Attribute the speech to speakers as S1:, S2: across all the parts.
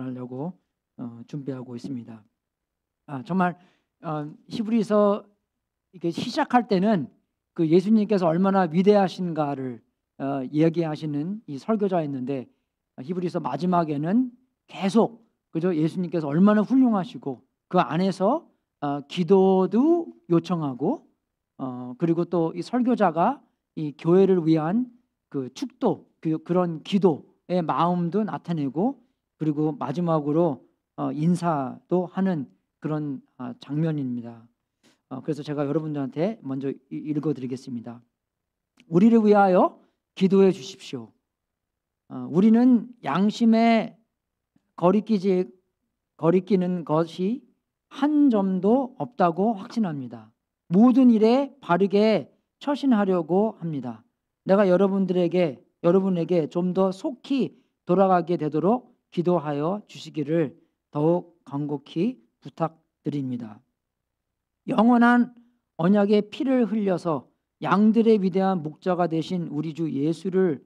S1: 하려고 준비하고 있습니다. 정말 히브리서 이렇게 시작할 때는 그 예수님께서 얼마나 위대하신가를 이야기하시는 이 설교자였는데, 히브리서 마지막에는 계속 그죠, 예수님께서 얼마나 훌륭하시고 그 안에서 기도도 요청하고 그리고 또 이 설교자가 이 교회를 위한 그 축도, 그런 기도의 마음도 나타내고, 그리고 마지막으로 인사도 하는 그런 장면입니다. 그래서 제가 여러분들한테 먼저 읽어드리겠습니다. 우리를 위하여 기도해 주십시오. 우리는 양심에 거리끼는 것이 한 점도 없다고 확신합니다. 모든 일에 바르게 처신하려고 합니다. 내가 여러분에게 좀 더 속히 돌아가게 되도록 기도하여 주시기를 더욱 간곡히 부탁드립니다. 영원한 언약의 피를 흘려서 양들의 위대한 목자가 되신 우리 주 예수를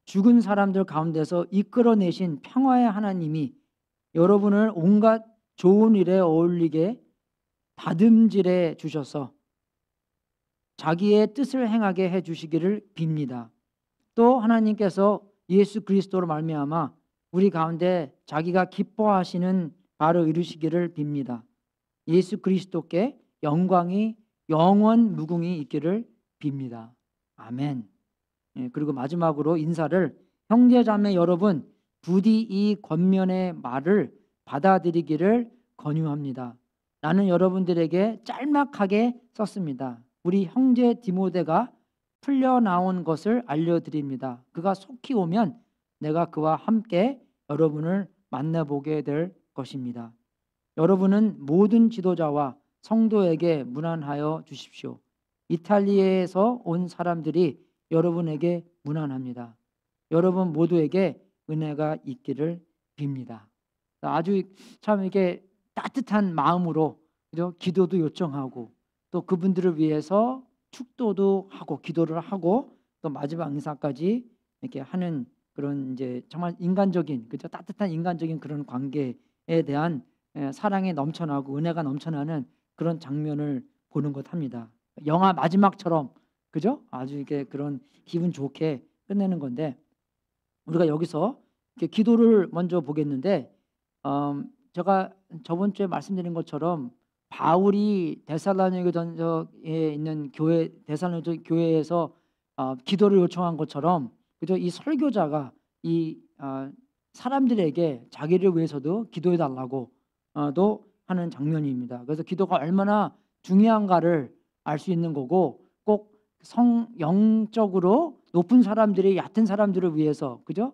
S1: 죽은 사람들 가운데서 이끌어내신 평화의 하나님이 여러분을 온갖 좋은 일에 어울리게 다듬질해 주셔서 자기의 뜻을 행하게 해 주시기를 빕니다. 또 하나님께서 예수 그리스도로 말미암아 우리 가운데 자기가 기뻐하시는 바를 이루시기를 빕니다. 예수 그리스도께 영광이 영원 무궁히 있기를 빕니다. 아멘. 그리고 마지막으로 인사를, 형제자매 여러분, 부디 이 권면의 말을 받아들이기를 권유합니다. 나는 여러분들에게 짤막하게 썼습니다. 우리 형제 디모데가 풀려나온 것을 알려드립니다. 그가 속히 오면 내가 그와 함께 여러분을 만나보게 될 것입니다. 여러분은 모든 지도자와 성도에게 문안하여 주십시오. 이탈리아에서 온 사람들이 여러분에게 문안합니다. 여러분 모두에게 은혜가 있기를 빕니다. 아주 참 이렇게 따뜻한 마음으로, 그죠? 기도도 요청하고 또 그분들을 위해서 축도도 하고 기도를 하고 또 마지막 인사까지 이렇게 하는 그런 이제 정말 인간적인, 그죠? 따뜻한 인간적인 그런 관계에 대한 사랑이 넘쳐나고 은혜가 넘쳐나는 그런 장면을 보는 것 합니다. 영화 마지막처럼, 그죠? 아주 이렇게 그런 기분 좋게 끝내는 건데, 우리가 여기서 이렇게 기도를 먼저 보겠는데, 제가 저번 주에 말씀드린 것처럼 바울이 데살로니가에 있는 교회, 데살로니가 교회에서 기도를 요청한 것처럼, 그죠? 이 설교자가 이 사람들에게 자기를 위해서도 기도해 달라고 도 하는 장면입니다. 그래서 기도가 얼마나 중요한가를 알 수 있는 거고, 꼭 영적으로 높은 사람들이 얕은 사람들을 위해서, 그죠?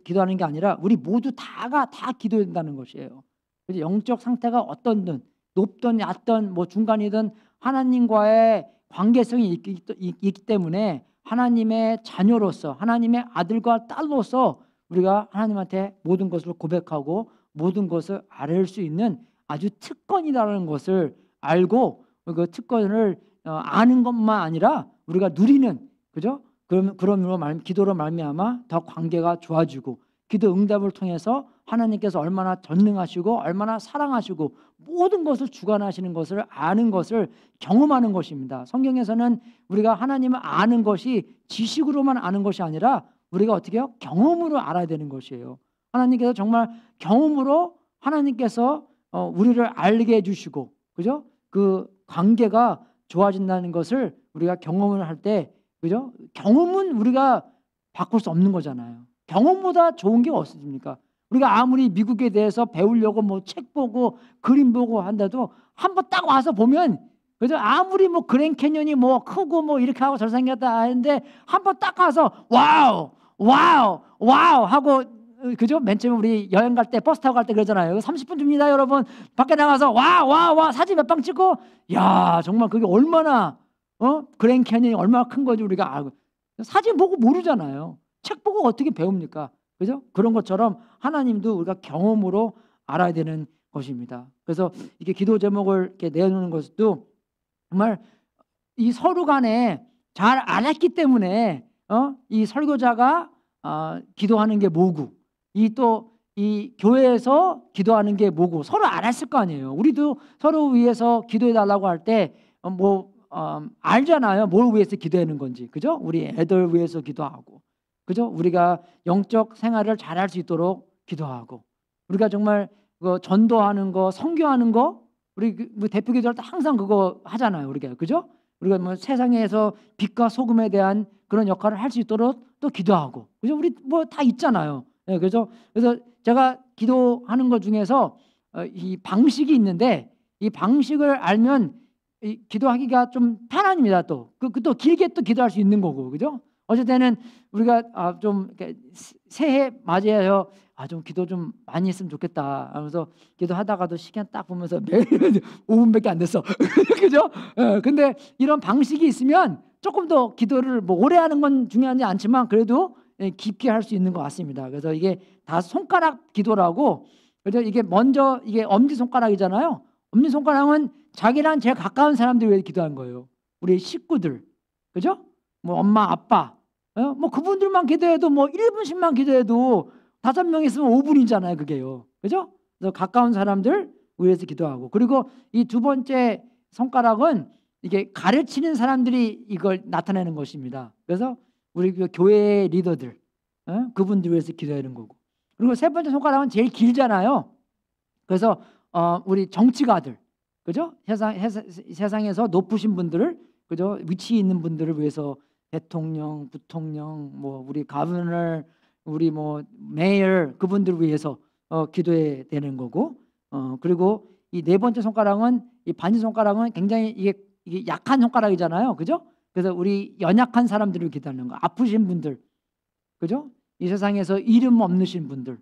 S1: 기도하는 게 아니라 우리 모두 다가 다 기도해야 된다는 것이에요. 그래서 영적 상태가 어떤든, 높든 얕든 뭐 중간이든 하나님과의 관계성이 있기 때문에 하나님의 자녀로서, 하나님의 아들과 딸로서 우리가 하나님한테 모든 것을 고백하고 모든 것을 아뢰을 수 있는 아주 특권이라는 것을 알고, 그 특권을 아는 것만 아니라 우리가 누리는, 그죠? 그러므로 기도로 말미암아 더 관계가 좋아지고, 기도 응답을 통해서 하나님께서 얼마나 전능하시고 얼마나 사랑하시고 모든 것을 주관하시는 것을 아는 것을 경험하는 것입니다. 성경에서는 우리가 하나님을 아는 것이 지식으로만 아는 것이 아니라 우리가 어떻게 해요? 경험으로 알아야 되는 것이에요. 하나님께서 정말 경험으로 하나님께서 우리를 알게 해주시고, 그죠? 그 관계가 좋아진다는 것을 우리가 경험을 할 때, 그죠? 경험은 우리가 바꿀 수 없는 거잖아요. 경험보다 좋은 게 없습니까? 우리가 아무리 미국에 대해서 배우려고 뭐 책 보고 그림 보고 한다도 한번 딱 와서 보면, 그죠? 아무리 뭐 그랜 캐년이 뭐 크고 뭐 이렇게 하고 잘생겼다 하는데 한번 딱 가서 와우 와우 와우 하고, 그죠? 맨 처음에 우리 여행 갈 때 버스 타고 갈 때 그러잖아요. 30분 줍니다 여러분. 밖에 나가서 와 사진 몇 방 찍고, 야 정말 그게 얼마나 그랜 캐년이 얼마나 큰 건지 우리가 알고, 사진 보고 모르잖아요. 책 보고 어떻게 배웁니까? 그죠? 그런 것처럼 하나님도 우리가 경험으로 알아야 되는 것입니다. 그래서 이게 기도 제목을 이렇게 내놓는 것도 정말 이 서로 간에 잘 알았기 때문에 이 설교자가 기도하는 게 뭐고, 이 또 이 교회에서 기도하는 게 뭐고 서로 알았을 거 아니에요. 우리도 서로 위해서 기도해 달라고 할 때 알잖아요. 뭘 위해서 기도하는 건지. 그죠? 우리 애들 위해서 기도하고. 그죠? 우리가 영적 생활을 잘할 수 있도록 기도하고. 우리가 정말 전도하는 거, 선교하는 거 우리 대표 기도할 때 항상 그거 하잖아요. 우리가. 그죠? 우리가 세상에서 빛과 소금에 대한 그런 역할을 할 수 있도록 또 기도하고. 그죠? 우리 다 있잖아요. 네, 그래서 제가 기도하는 것 중에서 이 방식이 있는데 이 방식을 알면 이 기도하기가 좀 편안합니다. 또 길게 또 기도할 수 있는 거고, 그죠? 어쩔 때는 우리가 좀 새해 맞이해서 좀 기도 좀 많이 했으면 좋겠다 하면서 기도하다가도 시간 딱 보면서 매일 5분밖에 안 됐어. 그죠? 근데 이런 방식이 있으면 조금 더 기도를 오래 하는 건 중요하지 않지만 그래도 깊게 할 수 있는 것 같습니다. 그래서 이게 다 손가락 기도라고. 그래서 이게 먼저 이게 엄지 손가락이잖아요. 엄지 손가락은 자기랑 제일 가까운 사람들 위해 기도한 거예요. 우리 식구들, 그죠? 엄마, 아빠, 그분들만 기도해도 1분씩만 기도해도 5명 있으면 5분이잖아요, 그게요, 그죠? 그래서 가까운 사람들 위해서 기도하고. 그리고 이 두 번째 손가락은 이게 가르치는 사람들이 이걸 나타내는 것입니다. 그래서 우리 교회 리더들, 그분들 위해서 기도하는 거고. 그리고 세 번째 손가락은 제일 길잖아요. 그래서 우리 정치가들, 그죠? 세상에서 높으신 분들을, 그죠? 위치에 있는 분들을 위해서 대통령, 부통령, 우리 가버너, 우리 메이어 그분들을 위해서 기도해야 되는 거고. 그리고 이 네 번째 손가락은 이 반지 손가락은 굉장히 이게 약한 손가락이잖아요, 그죠? 그래서 우리 연약한 사람들을 기도하는 거, 아프신 분들, 그죠? 이 세상에서 이름 없으신 분들,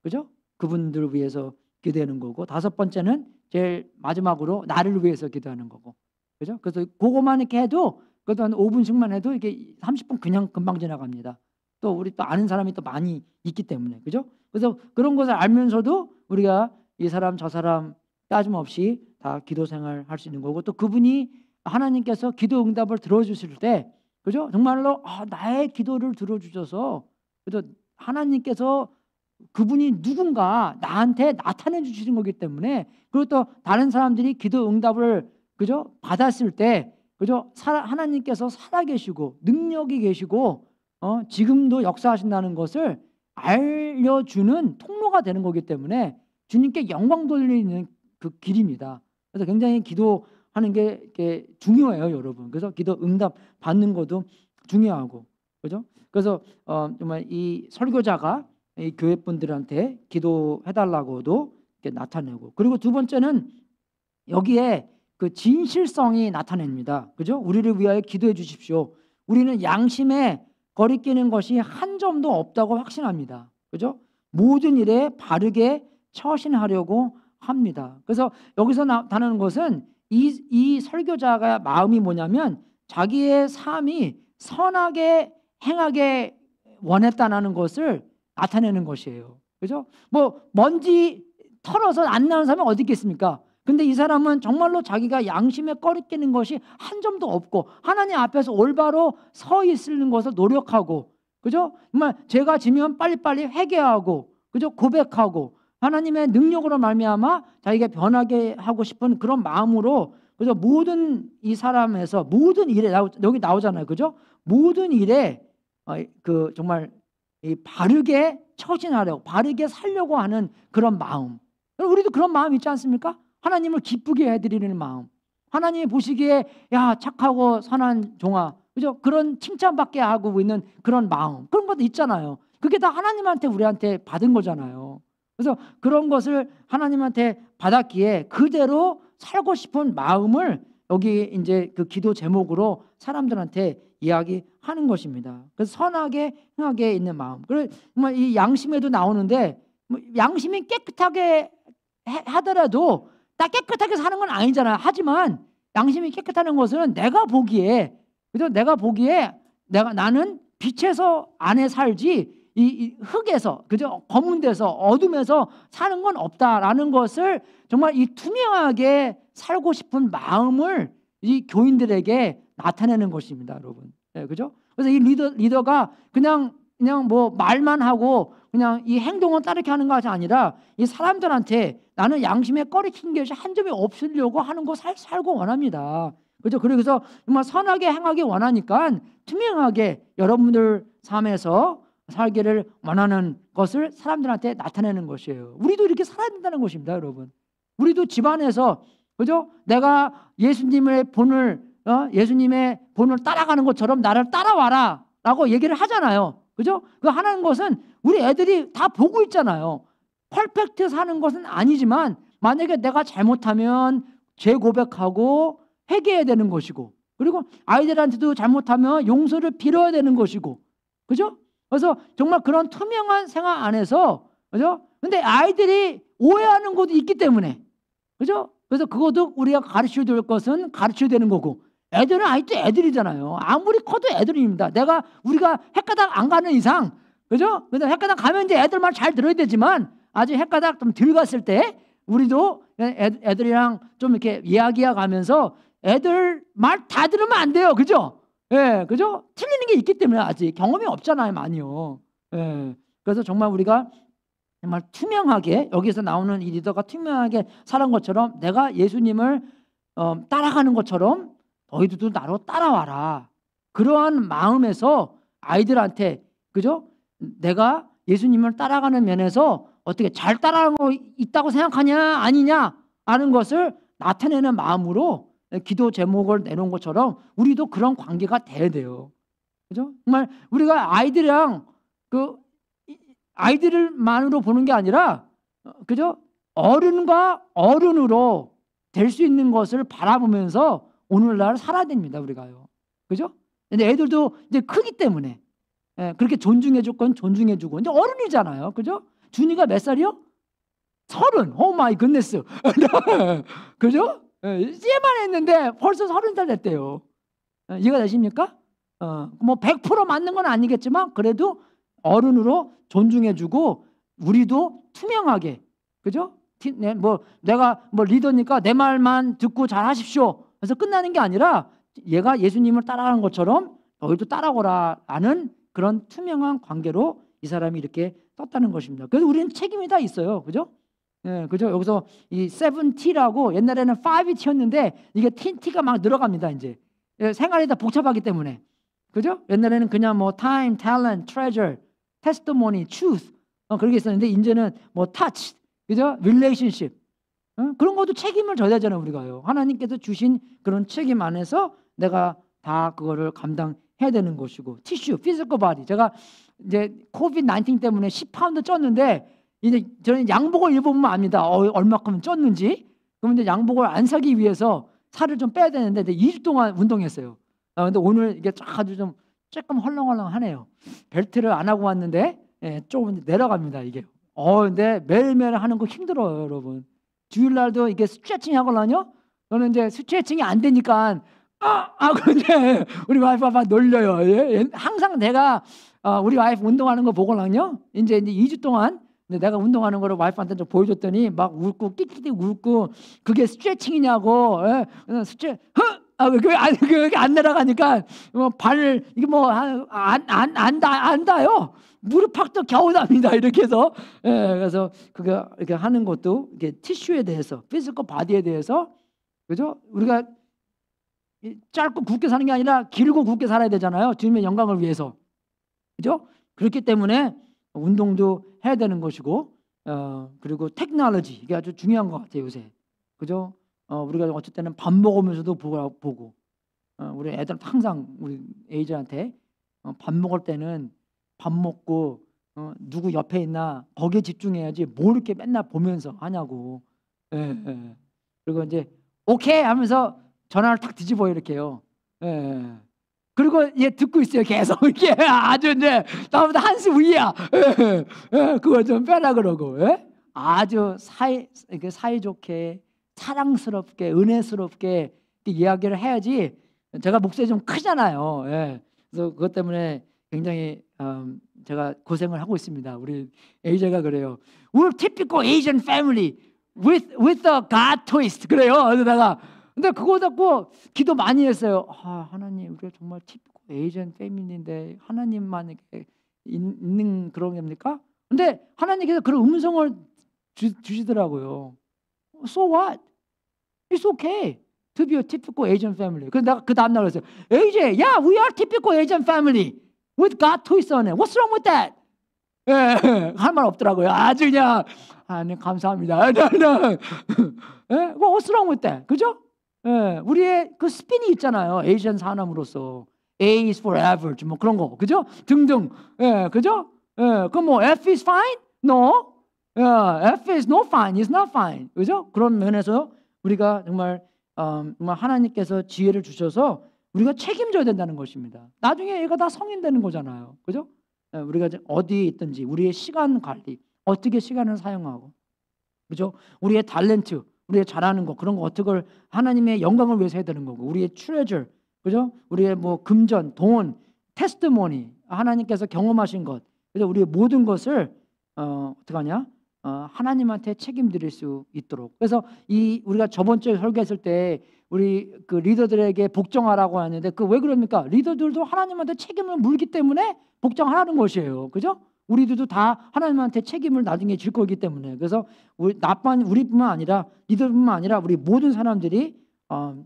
S1: 그죠? 그분들을 위해서 기도하는 거고. 다섯 번째는 제일 마지막으로 나를 위해서 기도하는 거고, 그죠? 그래서 그거만 이렇게 해도 그것도 한 5분씩만 해도 이게 30분 그냥 금방 지나갑니다. 또 우리 또 아는 사람이 또 많이 있기 때문에, 그죠? 그래서 그런 것을 알면서도 우리가 이 사람 저 사람 따짐 없이 다 기도 생활 할 수 있는 거고, 또 그분이 하나님께서 기도 응답을 들어주실 때, 그죠? 정말로 나의 기도를 들어주셔서, 그죠? 하나님께서 그분이 누군가 나한테 나타내 주시는 거기 때문에, 그리고 또 다른 사람들이 기도 응답을, 그죠? 받았을 때, 그죠? 하나님께서 살아계시고 능력이 계시고 지금도 역사하신다는 것을 알려주는 통로가 되는 거기 때문에 주님께 영광 돌리는 그 길입니다. 그래서 굉장히 기도하는 게 중요해요, 여러분. 그래서 기도 응답 받는 것도 중요하고, 그죠? 그래서 정말 이 설교자가 이 교회 분들한테 기도해달라고도 이렇게 나타내고. 그리고 두 번째는 여기에 그 진실성이 나타냅니다. 그죠? 우리를 위하여 기도해 주십시오. 우리는 양심에 거리끼는 것이 한 점도 없다고 확신합니다. 그죠? 모든 일에 바르게 처신하려고 합니다. 그래서 여기서 나타나는 것은 이 설교자가 마음이 뭐냐면 자기의 삶이 선하게 행하게 원했다는 것을 나타내는 것이에요. 그죠? 먼지 털어서 안 나는 사람이 어디 있겠습니까? 근데 이 사람은 정말로 자기가 양심에 꺼리끼는 것이 한 점도 없고 하나님 앞에서 올바로 서 있는 것을 노력하고, 그죠? 정말 죄가 지면 빨리빨리 회개하고, 그죠? 고백하고 하나님의 능력으로 말미암아 자기가 변하게 하고 싶은 그런 마음으로, 그죠? 모든 이 사람에서 모든 일에 여기 나오잖아요, 그죠? 모든 일에 정말 이 바르게 처신하려고, 바르게 살려고 하는 그런 마음. 우리도 그런 마음 있지 않습니까? 하나님을 기쁘게 해드리는 마음, 하나님이 보시기에 야 착하고 선한 종아, 그죠? 그런 칭찬받게 하고 있는 그런 마음, 그런 것도 있잖아요. 그게 다 하나님한테 우리한테 받은 거잖아요. 그래서 그런 것을 하나님한테 받았기에 그대로 살고 싶은 마음을 여기 이제 그 기도 제목으로 사람들한테 이야기하는 것입니다. 그래서 선하게 행하게 있는 마음. 그래서 정말 이 양심에도 나오는데 양심이 깨끗하게 하더라도 다 깨끗하게 사는 건 아니잖아요. 하지만 양심이 깨끗하는 것은 내가 보기에, 그죠? 내가 보기에 나는 빛에서 안에 살지 이 흙에서, 그죠? 검은 데서 어둠에서 사는 건 없다라는 것을 정말 이 투명하게 살고 싶은 마음을 이 교인들에게 나타내는 것입니다, 여러분. 네, 그죠? 그래서 이 리더가 그냥 그냥 뭐 말만 하고 그냥 이 행동은 따르게 하는 것이 아니라 이 사람들한테 나는 양심에 꺼리킨 것이 한 점이 없으려고 하는 거 살고 원합니다. 그죠? 그래서 정말 선하게 행하기 원하니까 투명하게 여러분들 삶에서 살기를 원하는 것을 사람들한테 나타내는 것이에요. 우리도 이렇게 살아야 된다는 것입니다, 여러분. 우리도 집안에서 그죠? 내가 예수님의 본을 따라가는 것처럼 나를 따라와라라고 얘기를 하잖아요. 그죠? 그 하는 것은 우리 애들이 다 보고 있잖아요. 퍼펙트 사는 것은 아니지만 만약에 내가 잘못하면 죄 고백하고 회개해야 되는 것이고, 그리고 아이들한테도 잘못하면 용서를 빌어야 되는 것이고, 그죠? 그래서 정말 그런 투명한 생활 안에서, 그죠? 근데 아이들이 오해하는 것도 있기 때문에, 그죠? 그래서 그것도 우리가 가르쳐야 될 것은 가르쳐야 되는 거고, 애들은 아직도 애들이잖아요. 아무리 커도 애들입니다. 우리가 헷가닥 안 가는 이상, 그죠? 그래서 헷가닥 가면 이제 애들 말 잘 들어야 되지만, 아직 헷가닥 좀 덜 갔을 때, 우리도 애들이랑 좀 이렇게 이야기해 가면서 애들 말 다 들으면 안 돼요. 그죠? 예, 그죠? 틀리는 게 있기 때문에 아직 경험이 없잖아요, 많이요. 예. 그래서 정말 우리가 정말 투명하게, 여기서 나오는 이 리더가 투명하게 살은 것처럼 내가 예수님을 따라가는 것처럼 너희들도 나로 따라와라. 그러한 마음에서 아이들한테, 그죠? 내가 예수님을 따라가는 면에서 어떻게 잘 따라가는 거 있다고 생각하냐 아니냐 하는 것을 나타내는 마음으로 기도 제목을 내놓은 것처럼 우리도 그런 관계가 돼야 돼요. 그죠? 정말 우리가 아이들이랑 아이들만으로 보는 게 아니라, 그죠? 어른과 어른으로 될 수 있는 것을 바라보면서 오늘날 살아야 됩니다, 우리가요. 그죠? 근데 애들도 이제 크기 때문에 그렇게 존중해 줄 건 존중해 주고, 이제 어른이잖아요. 그죠? 준이가 몇 살이요? 30. 오 마이 굿네스. 그죠? 이제만 했는데 벌써 30살 됐대요. 이해가 되십니까? 뭐 100% 맞는 건 아니겠지만 그래도 어른으로 존중해 주고, 우리도 투명하게, 그죠? 내가 리더니까 내 말만 듣고 잘 하십시오. 그래서 끝나는 게 아니라 얘가 예수님을 따라가는 것처럼 너희도 따라오라 하는 그런 투명한 관계로 이 사람이 이렇게 떴다는 것입니다. 그래서 우리는 책임이 다 있어요. 그죠? 예, 그죠? 여기서 이 7T라고, 옛날에는 5T였는데 이게 T가 막 늘어갑니다, 이제. 생활이 다 복잡하기 때문에. 그죠? 옛날에는 그냥 뭐 time, talent, treasure, testimony, truth 그렇게 있었는데 이제는 뭐 touch, 그죠? relationship. 그런 것도 책임을 져야 되잖아요, 우리가요. 하나님께서 주신 그런 책임 안에서 내가 다 그거를 감당해야 되는 것이고, 티슈, physical body. 제가 이제 코비드 19 때문에 10파운드 쪘는데 이제 저는 양복을 입어보면 압니다. 얼마큼 쪘는지. 그러면 이제 양복을 안 사기 위해서 살을 좀 빼야 되는데 이제 2주 동안 운동했어요. 근데 오늘 이게 아주 좀 조금 헐렁헐렁하네요. 벨트를 안 하고 왔는데 조금 내려갑니다, 이게. 근데 매일매일 하는 거 힘들어요, 여러분. 주일날도 이게 스트레칭 하거든요. 저는 이제 스트레칭이 안 되니까 근데 우리 와이프가 놀려요. 예? 항상 내가 우리 와이프 운동하는 거 보고는요. 이제 2주 동안 내가 운동하는 거를 와이프한테 좀 보여줬더니 막 웃고 끽끽 웃고, 그게 스트레칭이냐고. 그게 안 내려가니까 발을 이게 뭐 안 닿아요. 무릎팍도 겨우 닿습니다. 이렇게 해서 그래서 그거 이렇게 하는 것도 이게 티슈에 대해서, 피지컬 바디에 대해서, 그죠? 우리가 짧고 굵게 사는 게 아니라 길고 굵게 살아야 되잖아요. 주님의 영광을 위해서. 그죠? 그렇기 때문에 운동도 해야 되는 것이고, 그리고 테크놀로지, 이게 아주 중요한 것 같아요, 요새. 그죠? 우리가 어쩔 때는 밥 먹으면서도 보고, 우리 애들 항상 우리 에이저한테 밥 먹을 때는 밥 먹고 누구 옆에 있나 거기에 집중해야지 뭘 이렇게 맨날 보면서 하냐고. 그리고 이제 오케이 하면서 전화를 탁 뒤집어요, 이렇게요. 그리고 얘 듣고 있어요, 계속. 이게 아주 이제 나보다 한 수 위야. 그거 좀 빼라 그러고. 아주 사이좋게, 사랑스럽게, 은혜스럽게 이야기를 해야지. 제가 목소리 좀 크잖아요. 그래서 그것 때문에 굉장히 제가 고생을 하고 있습니다. 우리 에이저가 그래요. We're typical Asian family with a God twist. 그래요. 그래서 내가 근데 그거 듣고 기도 많이 했어요. 하나님, 우리가 정말 typical Asian family인데 하나님만 이렇게 있는 그런 겁니까? 근데 하나님께서 그런 음성을 주시더라고요. So what? It's okay to be a typical Asian family. 그래서 내가 그 다음날 그랬어요. AJ, yeah, we are typical Asian family with God twist on it. What's wrong with that? 예, 할 말 없더라고요. 아주 그냥 네, 감사합니다. 예, what's wrong with that? 그죠? 예, 우리의 그 스핀이 있잖아요. 에이시안 사람으로서 A is forever, 뭐 그런 거, 그죠? 등등, 예, 그죠? 예, 그럼 뭐 F is fine? No, F is no fine, is not fine, 그죠? 그런 면에서 우리가 정말 하나님께서 지혜를 주셔서 우리가 책임져야 된다는 것입니다. 나중에 얘가 다 성인 되는 거잖아요, 그죠? 예, 우리가 어디에 있든지 우리의 시간 관리, 어떻게 시간을 사용하고, 그죠? 우리의 탤런트, 우리의 잘하는 거, 그런 거 어떻게 하나님의 영광을 위해서 해야 되는 거고, 우리의 트레저, 그죠? 우리의 뭐 금전, 돈, 테스티모니, 하나님께서 경험하신 것, 그죠? 우리의 모든 것을 어떻게 하냐? 하나님한테 책임드릴 수 있도록. 그래서 우리가 저번 주에 설교했을 때 우리 그 리더들에게 복종하라고 하는데 그 왜 그럽니까? 리더들도 하나님한테 책임을 물기 때문에 복종하라는 것이에요, 그죠? 우리들도 다 하나님한테 책임을 나중에 질 거기 때문에. 그래서 우리뿐만 아니라 리더뿐만 아니라 우리 모든 사람들이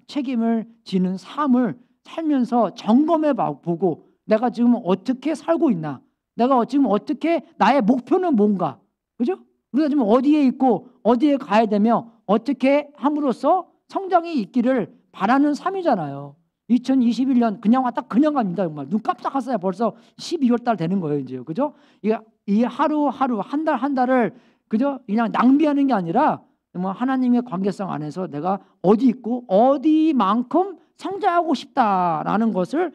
S1: 책임을 지는 삶을 살면서 점검해 보고 내가 지금 어떻게 살고 있나, 내가 지금 어떻게, 나의 목표는 뭔가, 그죠? 우리가 지금 어디에 있고 어디에 가야 되며 어떻게 함으로써 성장이 있기를 바라는 삶이잖아요. 2021년 그냥 왔다 그냥 갑니다. 정말 눈 깜짝했어요. 벌써 12월 달 되는 거예요, 이제, 그죠? 이 하루하루 한 달 한 달을 그죠? 그냥 낭비하는 게 아니라 뭐 하나님의 관계성 안에서 내가 어디 있고 어디만큼 성장하고 싶다라는 것을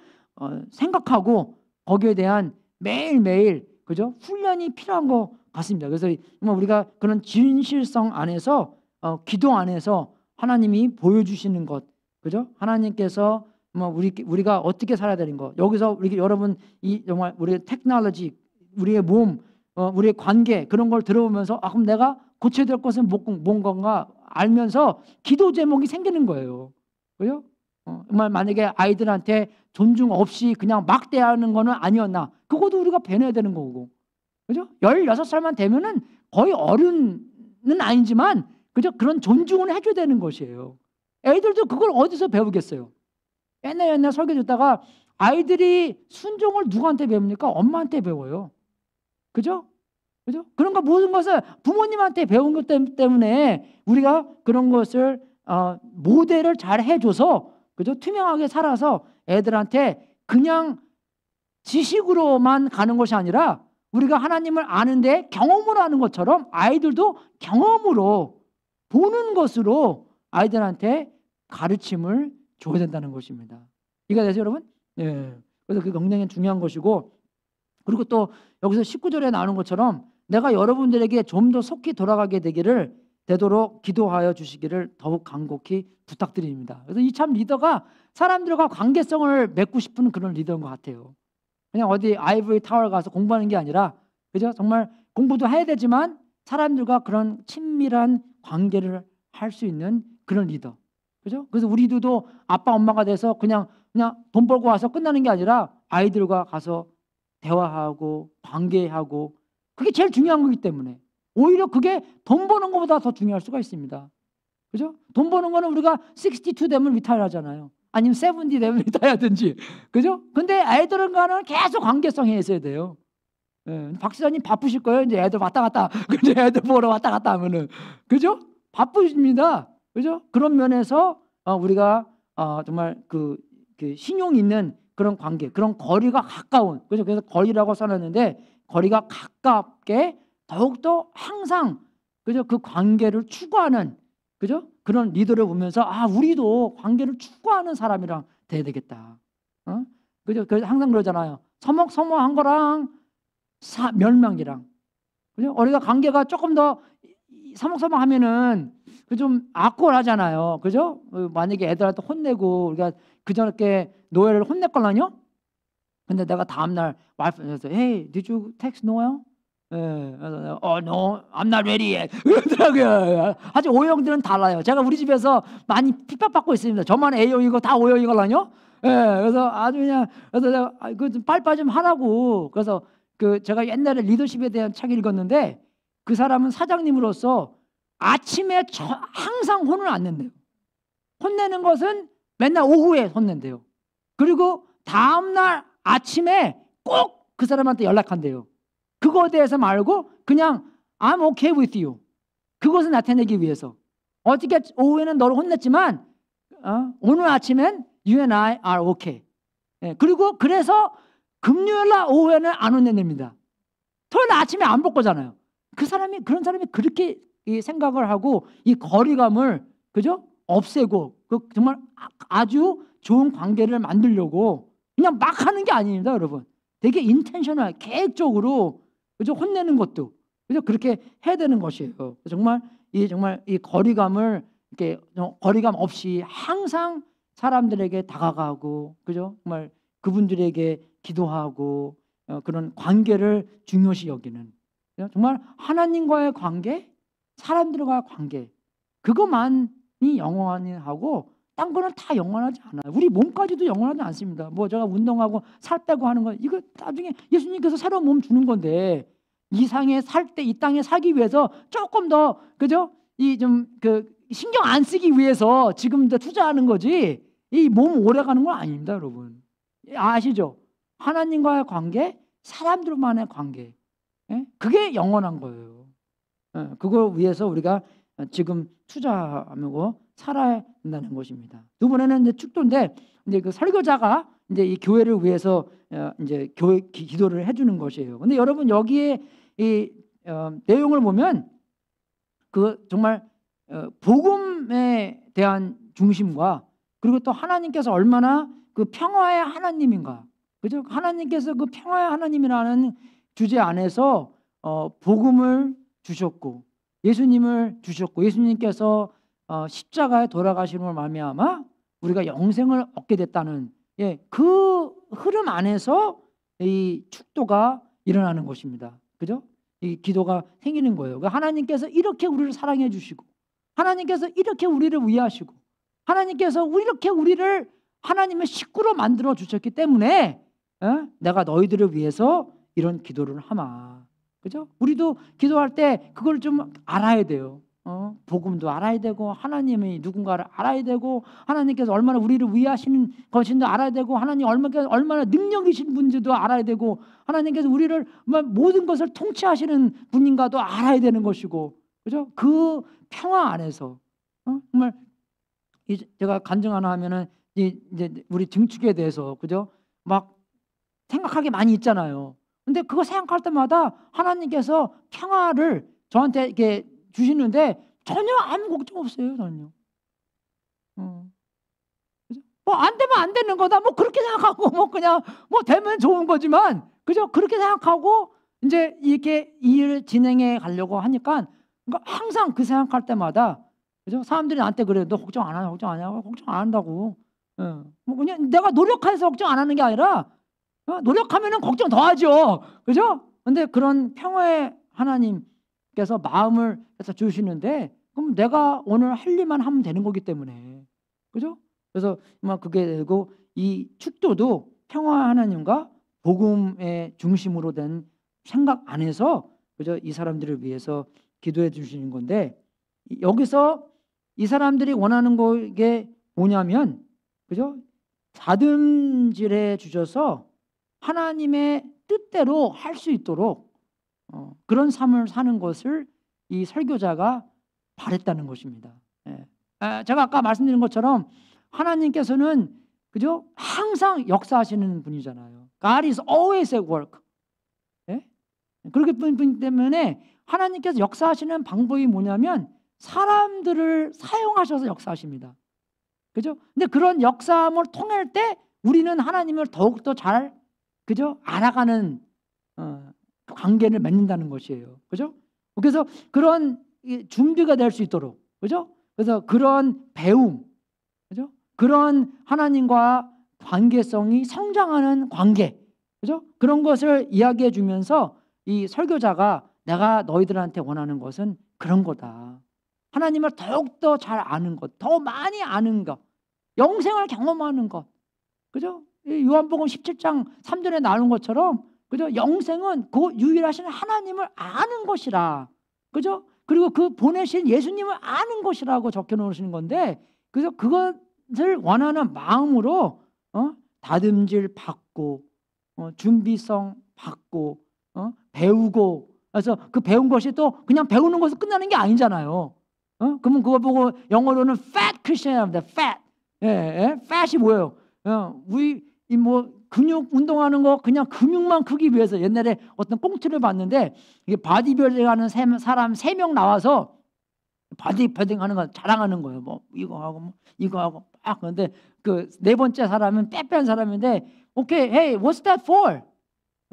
S1: 생각하고 거기에 대한 매일매일, 그죠? 훈련이 필요한 것 같습니다. 그래서 우리가 그런 진실성 안에서 기도 안에서 하나님이 보여주시는 것, 그죠? 하나님께서 우리가 어떻게 살아야 되는 것, 여기서 여러분 정말 우리의 테크놀로지, 우리의 몸, 우리의 관계, 그런 걸 들어보면서 그럼 내가 고쳐야 될 것은 뭔가 알면서 기도 제목이 생기는 거예요, 그죠? 정말 만약에 아이들한테 존중 없이 그냥 막 대하는 거는 아니었나, 그것도 우리가 배워야 되는 거고, 그죠? 16살만 되면은 거의 어른은 아니지만, 그죠? 그런 존중을 해줘야 되는 것이에요. 애들도 그걸 어디서 배우겠어요? 옛날 설교 듣다가 아이들이 순종을 누구한테 배웁니까? 엄마한테 배워요. 그죠? 그죠? 그런 거 모든 것을 부모님한테 배운 것 때문에 우리가 그런 것을 모델을 잘 해줘서, 그죠? 투명하게 살아서 애들한테 그냥 지식으로만 가는 것이 아니라 우리가 하나님을 아는데 경험으로 하는 것처럼 아이들도 경험으로 보는 것으로 아이들한테 가르침을 줘야 된다는 것입니다. 이해가 되죠, 여러분? 예. 그래서 그게 굉장히 중요한 것이고, 그리고 또 여기서 19절에 나오는 것처럼 내가 여러분들에게 좀 더 속히 돌아가게 되도록 기도하여 주시기를 더욱 간곡히 부탁드립니다. 그래서 이 참 리더가 사람들과 관계성을 맺고 싶은 그런 리더인 것 같아요. 그냥 어디 아이보리 타워 가서 공부하는 게 아니라, 그죠? 정말 공부도 해야 되지만 사람들과 그런 친밀한 관계를 할 수 있는 그런 리더, 그죠? 그래서 우리도 아빠 엄마가 돼서 그냥 돈 벌고 와서 끝나는 게 아니라 아이들과 가서 대화하고 관계하고, 그게 제일 중요한 거기 때문에 오히려 그게 돈 버는 것보다 더 중요할 수가 있습니다. 그죠? 돈 버는 거는 우리가 62 되면 리타이어 하잖아요. 아니면 70 되면 리타이어 하든지, 그죠? 근데 애들은가는 계속 관계성이 있어야 돼요. 예, 박 시장님 바쁘실 거예요. 이제 애들 왔다 갔다, 이제 애들 보러 왔다 갔다 하면은, 그죠? 바쁘십니다. 그죠? 그런 면에서 우리가 정말 그 신용 있는 그런 관계, 그런 거리가 가까운, 그죠? 그래서 거리라고 써놨는데 거리가 가깝게 더욱더 항상, 그죠? 그 관계를 추구하는, 그죠? 그런 리더를 보면서 우리도 관계를 추구하는 사람이랑 돼야 되겠다. 그죠? 그래서 항상 그러잖아요. 서먹서먹한 거랑 멸망이랑, 그죠? 우리가 관계가 조금 더 서먹서먹하면은 그 좀 악골하잖아요, 그죠? 만약에 애들한테 혼내고 우리가 그저께 노예를 혼냈걸랑요. 근데 내가 다음날 와이프한테 Hey, did you text Noel? No, I'm not ready yet. 그러더라고요. 아주 O형들은 달라요. 제가 우리 집에서 많이 핍박받고 있습니다. 저만 A형이고 다 O형이걸랑요. 그래서 아주 그냥, 그래서 내가 빨리 좀 하라고. 그래서 제가 옛날에 리더십에 대한 책을 읽었는데 그 사람은 사장님으로서 아침에 항상 혼을 안 낸대요. 혼내는 것은 맨날 오후에 혼낸대요. 그리고 다음날 아침에 꼭 그 사람한테 연락한대요. 그거에 대해서 말고 그냥 I'm okay with you. 그것을 나타내기 위해서. 어떻게 오후에는 너를 혼냈지만 오늘 아침엔 you and I are okay. 그리고 그래서 금요일날 오후에는 안 혼내냅니다. 토요일 아침에 안 볼 거잖아요. 그런 사람이 그렇게 이 생각을 하고 이 거리감을 그죠? 없애고 정말 아주 좋은 관계를 만들려고 그냥 막 하는 게 아닙니다, 여러분. 되게 인텐셔널, 계획적으로 그죠? 혼내는 것도 그죠? 그렇게 해야 되는 것이에요. 정말 이 거리감을 이렇게 거리감 없이 항상 사람들에게 다가가고 그죠? 정말 그분들에게 기도하고 그런 관계를 중요시 여기는 정말 하나님과의 관계, 사람들과의 관계 그것만이 영원히 하고 딴 거는 다 영원하지 않아요. 우리 몸까지도 영원하지 않습니다. 뭐 제가 운동하고 살 빼고 하는 거 이거 나중에 예수님께서 새로운 몸 주는 건데 이 땅에 살기 위해서 조금 더 그죠? 이 좀 신경 안 쓰기 위해서 지금 더 투자하는 거지 이 몸 오래 가는 건 아닙니다, 여러분. 아시죠? 하나님과의 관계, 사람들만의 관계, 그게 영원한 거예요. 그걸 위해서 우리가 지금 투자하고 살아야 한다는 것입니다. 두 번째는 이제 축도인데 이제 그 설교자가 이제 이 교회를 위해서 이제 기도를 해주는 것이에요. 근데 여러분 여기에 이 내용을 보면 그 정말 복음에 대한 중심과 그리고 또 하나님께서 얼마나 그 평화의 하나님인가, 그죠? 하나님께서 그 평화의 하나님이라는 주제 안에서 복음을 주셨고 예수님을 주셨고 예수님께서 십자가에 돌아가심을 말미암아 우리가 영생을 얻게 됐다는 그 흐름 안에서 이 축도가 일어나는 것입니다. 그죠? 이 기도가 생기는 거예요. 하나님께서 이렇게 우리를 사랑해 주시고 하나님께서 이렇게 우리를 위하시고 하나님께서 이렇게 우리를 하나님의 식구로 만들어 주셨기 때문에 내가 너희들을 위해서 이런 기도를 하마. 그죠? 우리도 기도할 때 그걸 좀 알아야 돼요. 복음도 알아야 되고 하나님이 누군가를 알아야 되고 하나님께서 얼마나 우리를 위하시는 것인도 알아야 되고 하나님 얼마나 능력이신 분인지도 알아야 되고 하나님께서 우리를 모든 것을 통치하시는 분인가도 알아야 되는 것이고 그죠? 그 평화 안에서 정말 제가 간증 하나 하면은 이제 우리 증축에 대해서 그죠? 막 생각하기 많이 있잖아요. 근데 그거 생각할 때마다 하나님께서 평화를 저한테 이렇게 주시는데 전혀 아무 걱정 없어요, 전혀. 뭐 안 되면 안 되는 거다. 뭐 그렇게 생각하고 뭐 그냥 뭐 되면 좋은 거지만 그죠? 그렇게 생각하고 이제 이렇게 일을 진행해 가려고 하니까 그러니까 항상 그 생각할 때마다 그죠? 사람들이 나한테 그래요. 너 걱정 안 하냐? 걱정 안 하냐고? 걱정 안 한다고. 뭐 그냥 내가 노력해서 걱정 안 하는 게 아니라 노력하면은 걱정 더 하죠. 그죠? 근데 그런 평화의 하나님께서 마음을 해서 주시는데 그럼 내가 오늘 할 일만 하면 되는 거기 때문에. 그죠? 그래서 막 그게 되고 이 축도도 평화의 하나님과 복음의 중심으로 된 생각 안에서 그죠? 이 사람들을 위해서 기도해 주시는 건데 여기서 이 사람들이 원하는 게 뭐냐면 그죠? 다듬질해 주셔서 하나님의 뜻대로 할 수 있도록 그런 삶을 사는 것을 이 설교자가 바랬다는 것입니다. 제가 아까 말씀드린 것처럼 하나님께서는 그죠? 항상 역사하시는 분이잖아요. God is always at work. 그렇기 때문에 하나님께서 역사하시는 방법이 뭐냐면 사람들을 사용하셔서 역사하십니다. 그죠? 근데 그런 역사함을 통할 때 우리는 하나님을 더욱더 잘 그죠? 알아가는 관계를 맺는다는 것이에요. 그죠? 그래서 그런 준비가 될 수 있도록 그죠? 그래서 그런 배움 그죠? 그런 하나님과 관계성이 성장하는 관계 그죠? 그런 것을 이야기해 주면서 이 설교자가 내가 너희들한테 원하는 것은 그런 거다. 하나님을 더욱더 잘 아는 것, 더 많이 아는 것, 영생을 경험하는 것. 그죠? 요한복음 17장 3절에 나오는 것처럼 그죠? 영생은 그 유일하신 하나님을 아는 것이라. 그죠? 그리고 그 보내신 예수님을 아는 것이라고 적혀 놓으시는 건데, 그래서 그것을 원하는 마음으로 다듬질 받고 준비성 받고 배우고, 그래서 그 배운 것이 또 그냥 배우는 것으로 끝나는 게 아니잖아요. 그러면 그거 보고 영어로는 fat Christian입니다. fat. 예, fat이 뭐예요? 우리 뭐 근육 운동하는 거 그냥 근육만 크기 위해서 옛날에 어떤 꽁트를 봤는데, 이게 바디빌딩 하는 사람 3명 나와서 바디빌딩 하는 거 자랑하는 거예요. 뭐 이거 하고 뭐 이거 하고 막. 그런데 그 4번째 사람은 빼빼한 사람인데, 오케이, hey, what's that for?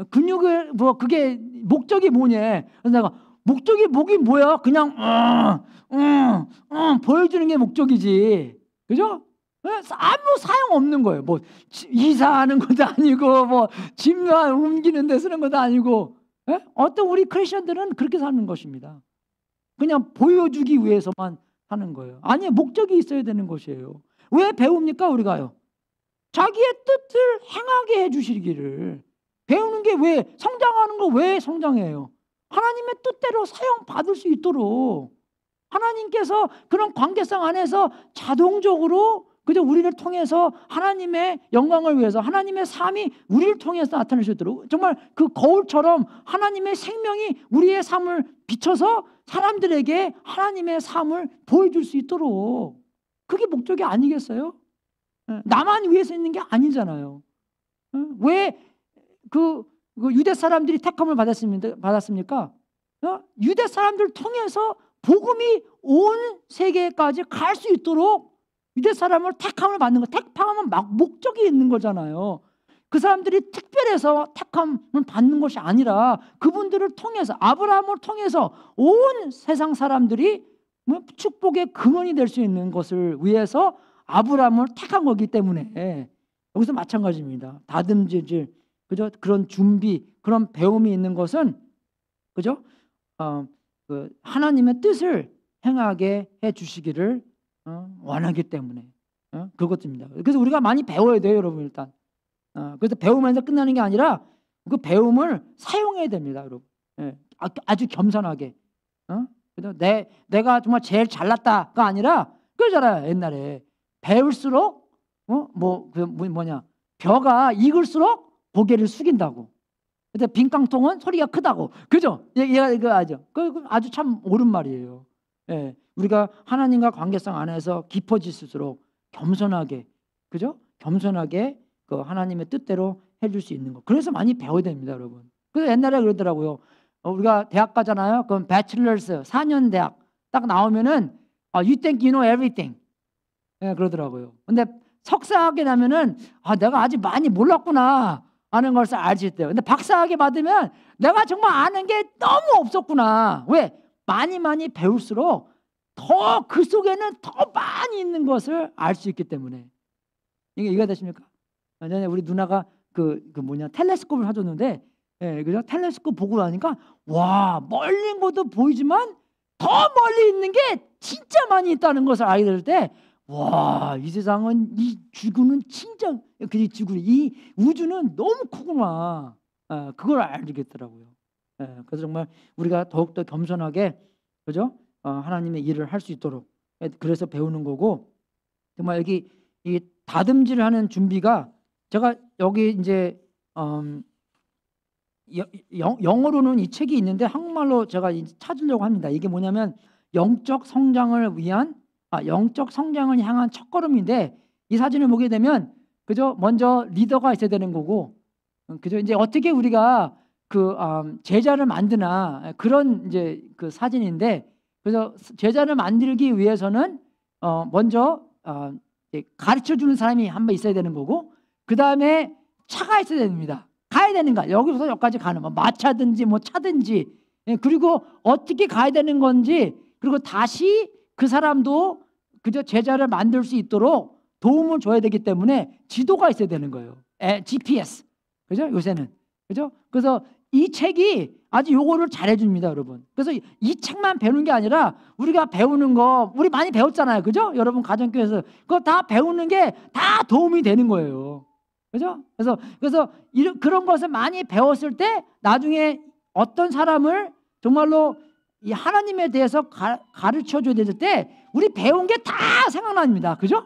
S1: 근육을 뭐 그게 목적이 뭐냐? 그래서 내가 목적이 뭐긴 뭐야? 그냥 보여주는 게 목적이지, 그죠? 아무 사용 없는 거예요. 뭐 이사하는 것도 아니고, 뭐 짐만 옮기는 데 쓰는 것도 아니고. 어떤 우리 크리스천들은 그렇게 사는 것입니다. 그냥 보여주기 위해서만 하는 거예요. 아니, 목적이 있어야 되는 것이에요. 왜 배웁니까 우리가요? 자기의 뜻을 행하게 해주시기를. 배우는 게 왜, 성장하는 거 왜 성장해요? 하나님의 뜻대로 사용받을 수 있도록 하나님께서 그런 관계성 안에서 자동적으로, 그저 우리를 통해서 하나님의 영광을 위해서 하나님의 삶이 우리를 통해서 나타날 수 있도록, 정말 그 거울처럼 하나님의 생명이 우리의 삶을 비춰서 사람들에게 하나님의 삶을 보여줄 수 있도록, 그게 목적이 아니겠어요? 나만 위해서 있는 게 아니잖아요. 왜 그 유대 사람들이 택함을 받았습니까? 유대 사람들을 통해서 복음이 온 세계까지 갈 수 있도록 유대 사람을 택함을 받는 거. 택함은 막 목적이 있는 거잖아요. 그 사람들이 특별해서 택함을 받는 것이 아니라 그분들을 통해서, 아브라함을 통해서 온 세상 사람들이 축복의 근원이 될 수 있는 것을 위해서 아브라함을 택한 거기 때문에, 여기서 마찬가지입니다. 다듬질, 그죠? 그런 준비, 그런 배움이 있는 것은, 그죠? 그 하나님의 뜻을 행하게 해 주시기를 원하기 때문에 그것입니다. 그래서 우리가 많이 배워야 돼요, 여러분. 일단 그래서 배우면서 끝나는 게 아니라 그 배움을 사용해야 됩니다, 여러분. 아주 겸손하게. 그래서 내가 정말 제일 잘났다가 아니라, 그러잖아요, 옛날에 배울수록 벼가 익을수록 고개를 숙인다고. 근데 빈깡통은 소리가 크다고, 그죠? 얘가 이거 아주 참 옳은 말이에요. 우리가 하나님과 관계성 안에서 깊어질수록 겸손하게, 그죠? 겸손하게 그 하나님의 뜻대로 해줄 수 있는 거. 그래서 많이 배워야 됩니다, 여러분. 그래서 옛날에 그러더라고요. 우리가 대학 가잖아요. 그럼 배첼러스 4년 대학 딱 나오면은 you think you know everything. 그러더라고요. 근데 석사학위 나면은 내가 아직 많이 몰랐구나 하는 것을 알 수 있대요. 근데 박사학위 받으면 내가 정말 아는 게 너무 없었구나. 왜? 많이 배울수록 더 그 속에는 더 많이 있는 것을 알 수 있기 때문에. 이게 이해가 되십니까? 우리 누나가 텔레스콥을 사줬는데, 그죠? 텔레스콥 보고 나니까 와, 멀리 있는 것도 보이지만 더 멀리 있는 게 진짜 많이 있다는 것을 알게 될 때, 와, 이 세상은, 이 지구는 진짜, 이 우주는 너무 크구나. 그걸 알겠더라고요. 그래서 정말 우리가 더욱더 겸손하게, 그죠? 하나님의 일을 할 수 있도록, 그래서 배우는 거고, 정말 여기 이 다듬질을 하는 준비가, 제가 여기 이제 영어로는 이 책이 있는데 한국말로 제가 찾으려고 합니다. 이게 뭐냐면 영적 성장을 향한 첫걸음인데, 이 사진을 보게 되면, 그죠? 먼저 리더가 있어야 되는 거고, 그죠? 이제 어떻게 우리가 제자를 만드나, 그런 이제 그 사진인데, 그래서 제자를 만들기 위해서는 먼저 가르쳐 주는 사람이 한 번 있어야 되는 거고, 그 다음에 차가 있어야 됩니다. 가야 되는가? 여기서 여기까지 가는 뭐 마차든지 뭐 차든지, 그리고 어떻게 가야 되는 건지, 그리고 다시 그 사람도 그저 제자를 만들 수 있도록 도움을 줘야 되기 때문에 지도가 있어야 되는 거예요. GPS. 그죠? 요새는. 그죠? 그래서 이 책이 아주 요거를 잘해 줍니다, 여러분. 그래서 이 책만 배우는 게 아니라 우리가 배우는 거, 우리 많이 배웠잖아요. 그죠? 여러분 가정교회에서 그거 다 배우는 게 다 도움이 되는 거예요. 그죠? 그래서 그런 것을 많이 배웠을 때 나중에 어떤 사람을 정말로 이 하나님에 대해서 가르쳐 줘야 될 때 우리 배운 게 다 생각납니다. 그죠?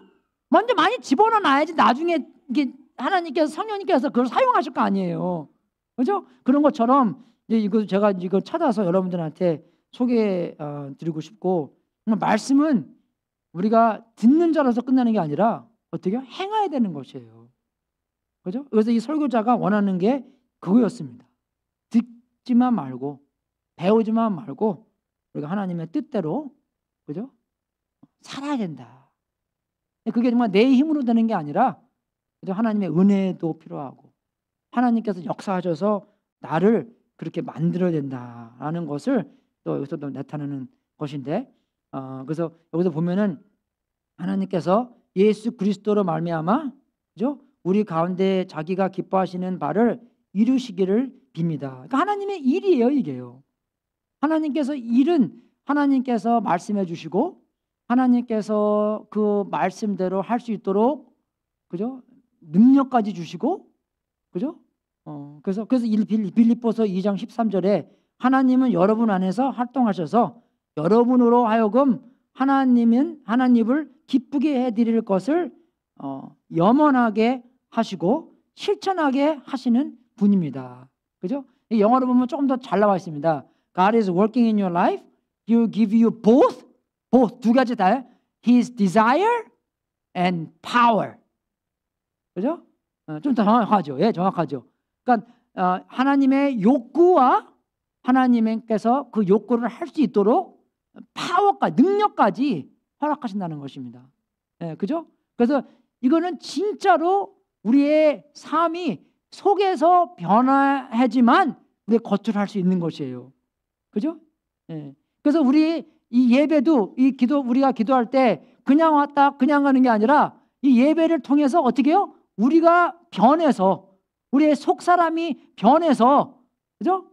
S1: 먼저 많이 집어넣어 놔야지 나중에 이게 하나님께서 성령님께서 그걸 사용하실 거 아니에요. 그죠? 그런 것처럼 이제 이거 제가 이거 찾아서 여러분들한테 소개해 드리고 싶고, 말씀은 우리가 듣는 자로서 끝나는 게 아니라 어떻게 행해야 되는 것이에요. 그죠? 그래서 이 설교자가 원하는 게 그거였습니다. 듣지만 말고 배우지만 말고 우리가 하나님의 뜻대로, 그죠? 살아야 된다. 그게 정말 내 힘으로 되는 게 아니라 하나님의 은혜도 필요하고 하나님께서 역사하셔서 나를 그렇게 만들어야 된다라는 것을 또 여기서 또 나타내는 것인데, 그래서 여기서 보면은 하나님께서 예수 그리스도로 말미암아, 그죠? 우리 가운데 자기가 기뻐하시는 바를 이루시기를 빕니다. 그러니까 하나님의 일이에요, 이게요. 하나님께서 일은 하나님께서 말씀해 주시고 하나님께서 그 말씀대로 할 수 있도록, 그죠? 능력까지 주시고, 그죠? 그래서 빌립보서 2장 13절에 하나님은 여러분 안에서 활동하셔서 여러분으로 하여금 하나님을 기쁘게 해드릴 것을 염원하게 하시고 실천하게 하시는 분입니다. 그죠? 영어로 보면 조금 더 잘 나와 있습니다. God is working in your life. He will give you both 두 가지 다요. His desire and power. 그죠? 좀 더 정확하죠. 예, 정확하죠. 그러니까 하나님의 욕구와 하나님께서 그 욕구를 할 수 있도록 파워까지, 능력까지 허락하신다는 것입니다. 예, 그죠? 그래서 이거는 진짜로 우리의 삶이 속에서 변화하지만 우리 겉으로 할 수 있는 것이에요. 그죠? 예. 그래서 우리 이 예배도 우리가 기도할 때 그냥 왔다 그냥 가는 게 아니라 이 예배를 통해서 어떻게 해요? 우리가 변해서 우리의 속 사람이 변해서, 그죠?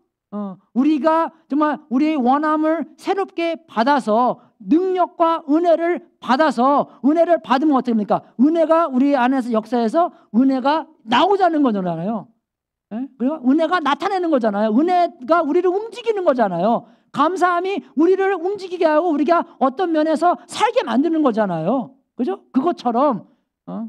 S1: 우리가 정말 우리의 원함을 새롭게 받아서 능력과 은혜를 받아서, 은혜를 받으면 어떻게 됩니까? 은혜가 우리 안에서 역사해서 은혜가 나오자는 거잖아요. 예? 그리고 은혜가 나타내는 거잖아요. 은혜가 우리를 움직이는 거잖아요. 감사함이 우리를 움직이게 하고 우리가 어떤 면에서 살게 만드는 거잖아요. 그죠? 그것처럼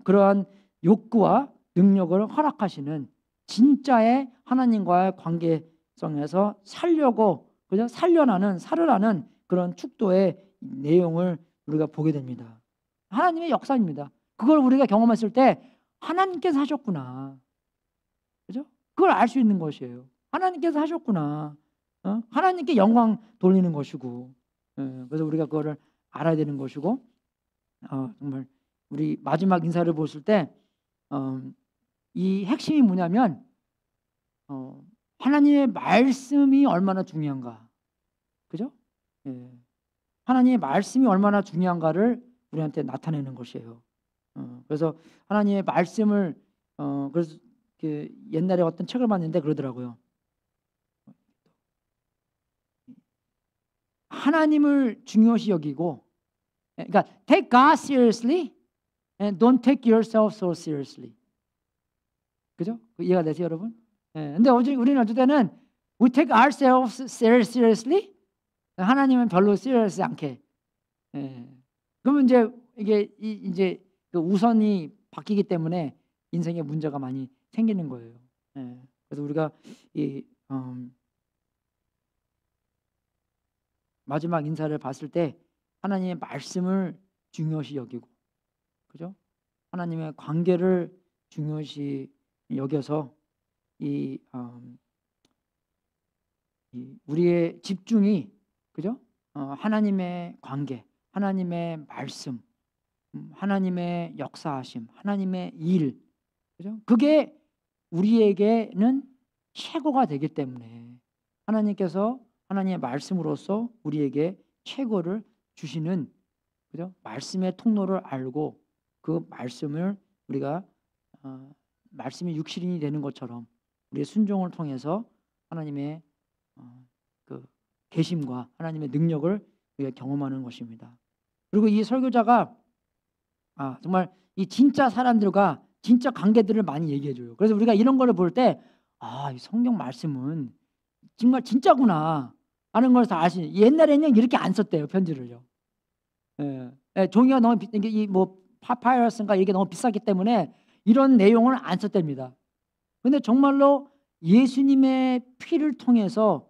S1: 그러한 욕구와 능력을 허락하시는 진짜의 하나님과의 관계성에서 살려고, 그죠? 살으라는 그런 축도의 내용을 우리가 보게 됩니다. 하나님의 역사입니다. 그걸 우리가 경험했을 때 하나님께서 하셨구나. 그죠? 그걸 알 수 있는 것이에요. 하나님께서 하셨구나. 하나님께 영광 돌리는 것이고, 그래서 우리가 그거를 알아야 되는 것이고, 정말 우리 마지막 인사를 보실 때 이 핵심이 뭐냐면 하나님의 말씀이 얼마나 중요한가, 그죠? 예. 하나님의 말씀이 얼마나 중요한가를 우리한테 나타내는 것이에요. 그래서 하나님의 말씀을 그래서 그 옛날에 어떤 책을 봤는데 그러더라고요. 하나님을 중요시 여기고, 그러니까 take God seriously and don't take yourself so seriously. 그죠? 이해가 되세요, 여러분? 예. 근데 우리는 어쩔 때는 we take ourselves seriously, 하나님은 별로 serious 않게. 예. 그러면 이게 이제 그 우선이 바뀌기 때문에 인생에 문제가 많이 생기는 거예요. 예. 그래서 우리가 이 마지막 인사를 봤을 때 하나님의 말씀을 중요시 여기고, 그죠? 하나님의 관계를 중요시 여겨서 이 우리의 집중이, 그죠? 하나님의 관계, 하나님의 말씀, 하나님의 역사하심, 하나님의 일, 그죠? 그게 우리에게는 최고가 되기 때문에 하나님께서 하나님의 말씀으로써 우리에게 최고를 주시는, 그죠? 말씀의 통로를 알고 그 말씀을 우리가 말씀이 육신이 되는 것처럼 우리의 순종을 통해서 하나님의 그 계심과 하나님의 능력을 우리가 경험하는 것입니다. 그리고 이 설교자가 정말 이 진짜 사람들과 진짜 관계들을 많이 얘기해줘요. 그래서 우리가 이런 거를 볼 때 이 성경 말씀은 정말 진짜구나 하는 걸 알 수 있는. 옛날에는 이렇게 안 썼대요, 편지를요. 종이가 너무 이게 뭐 파파이러스인가 이게 너무 비쌌기 때문에 이런 내용을 안 썼답니다. 근데 정말로 예수님의 피를 통해서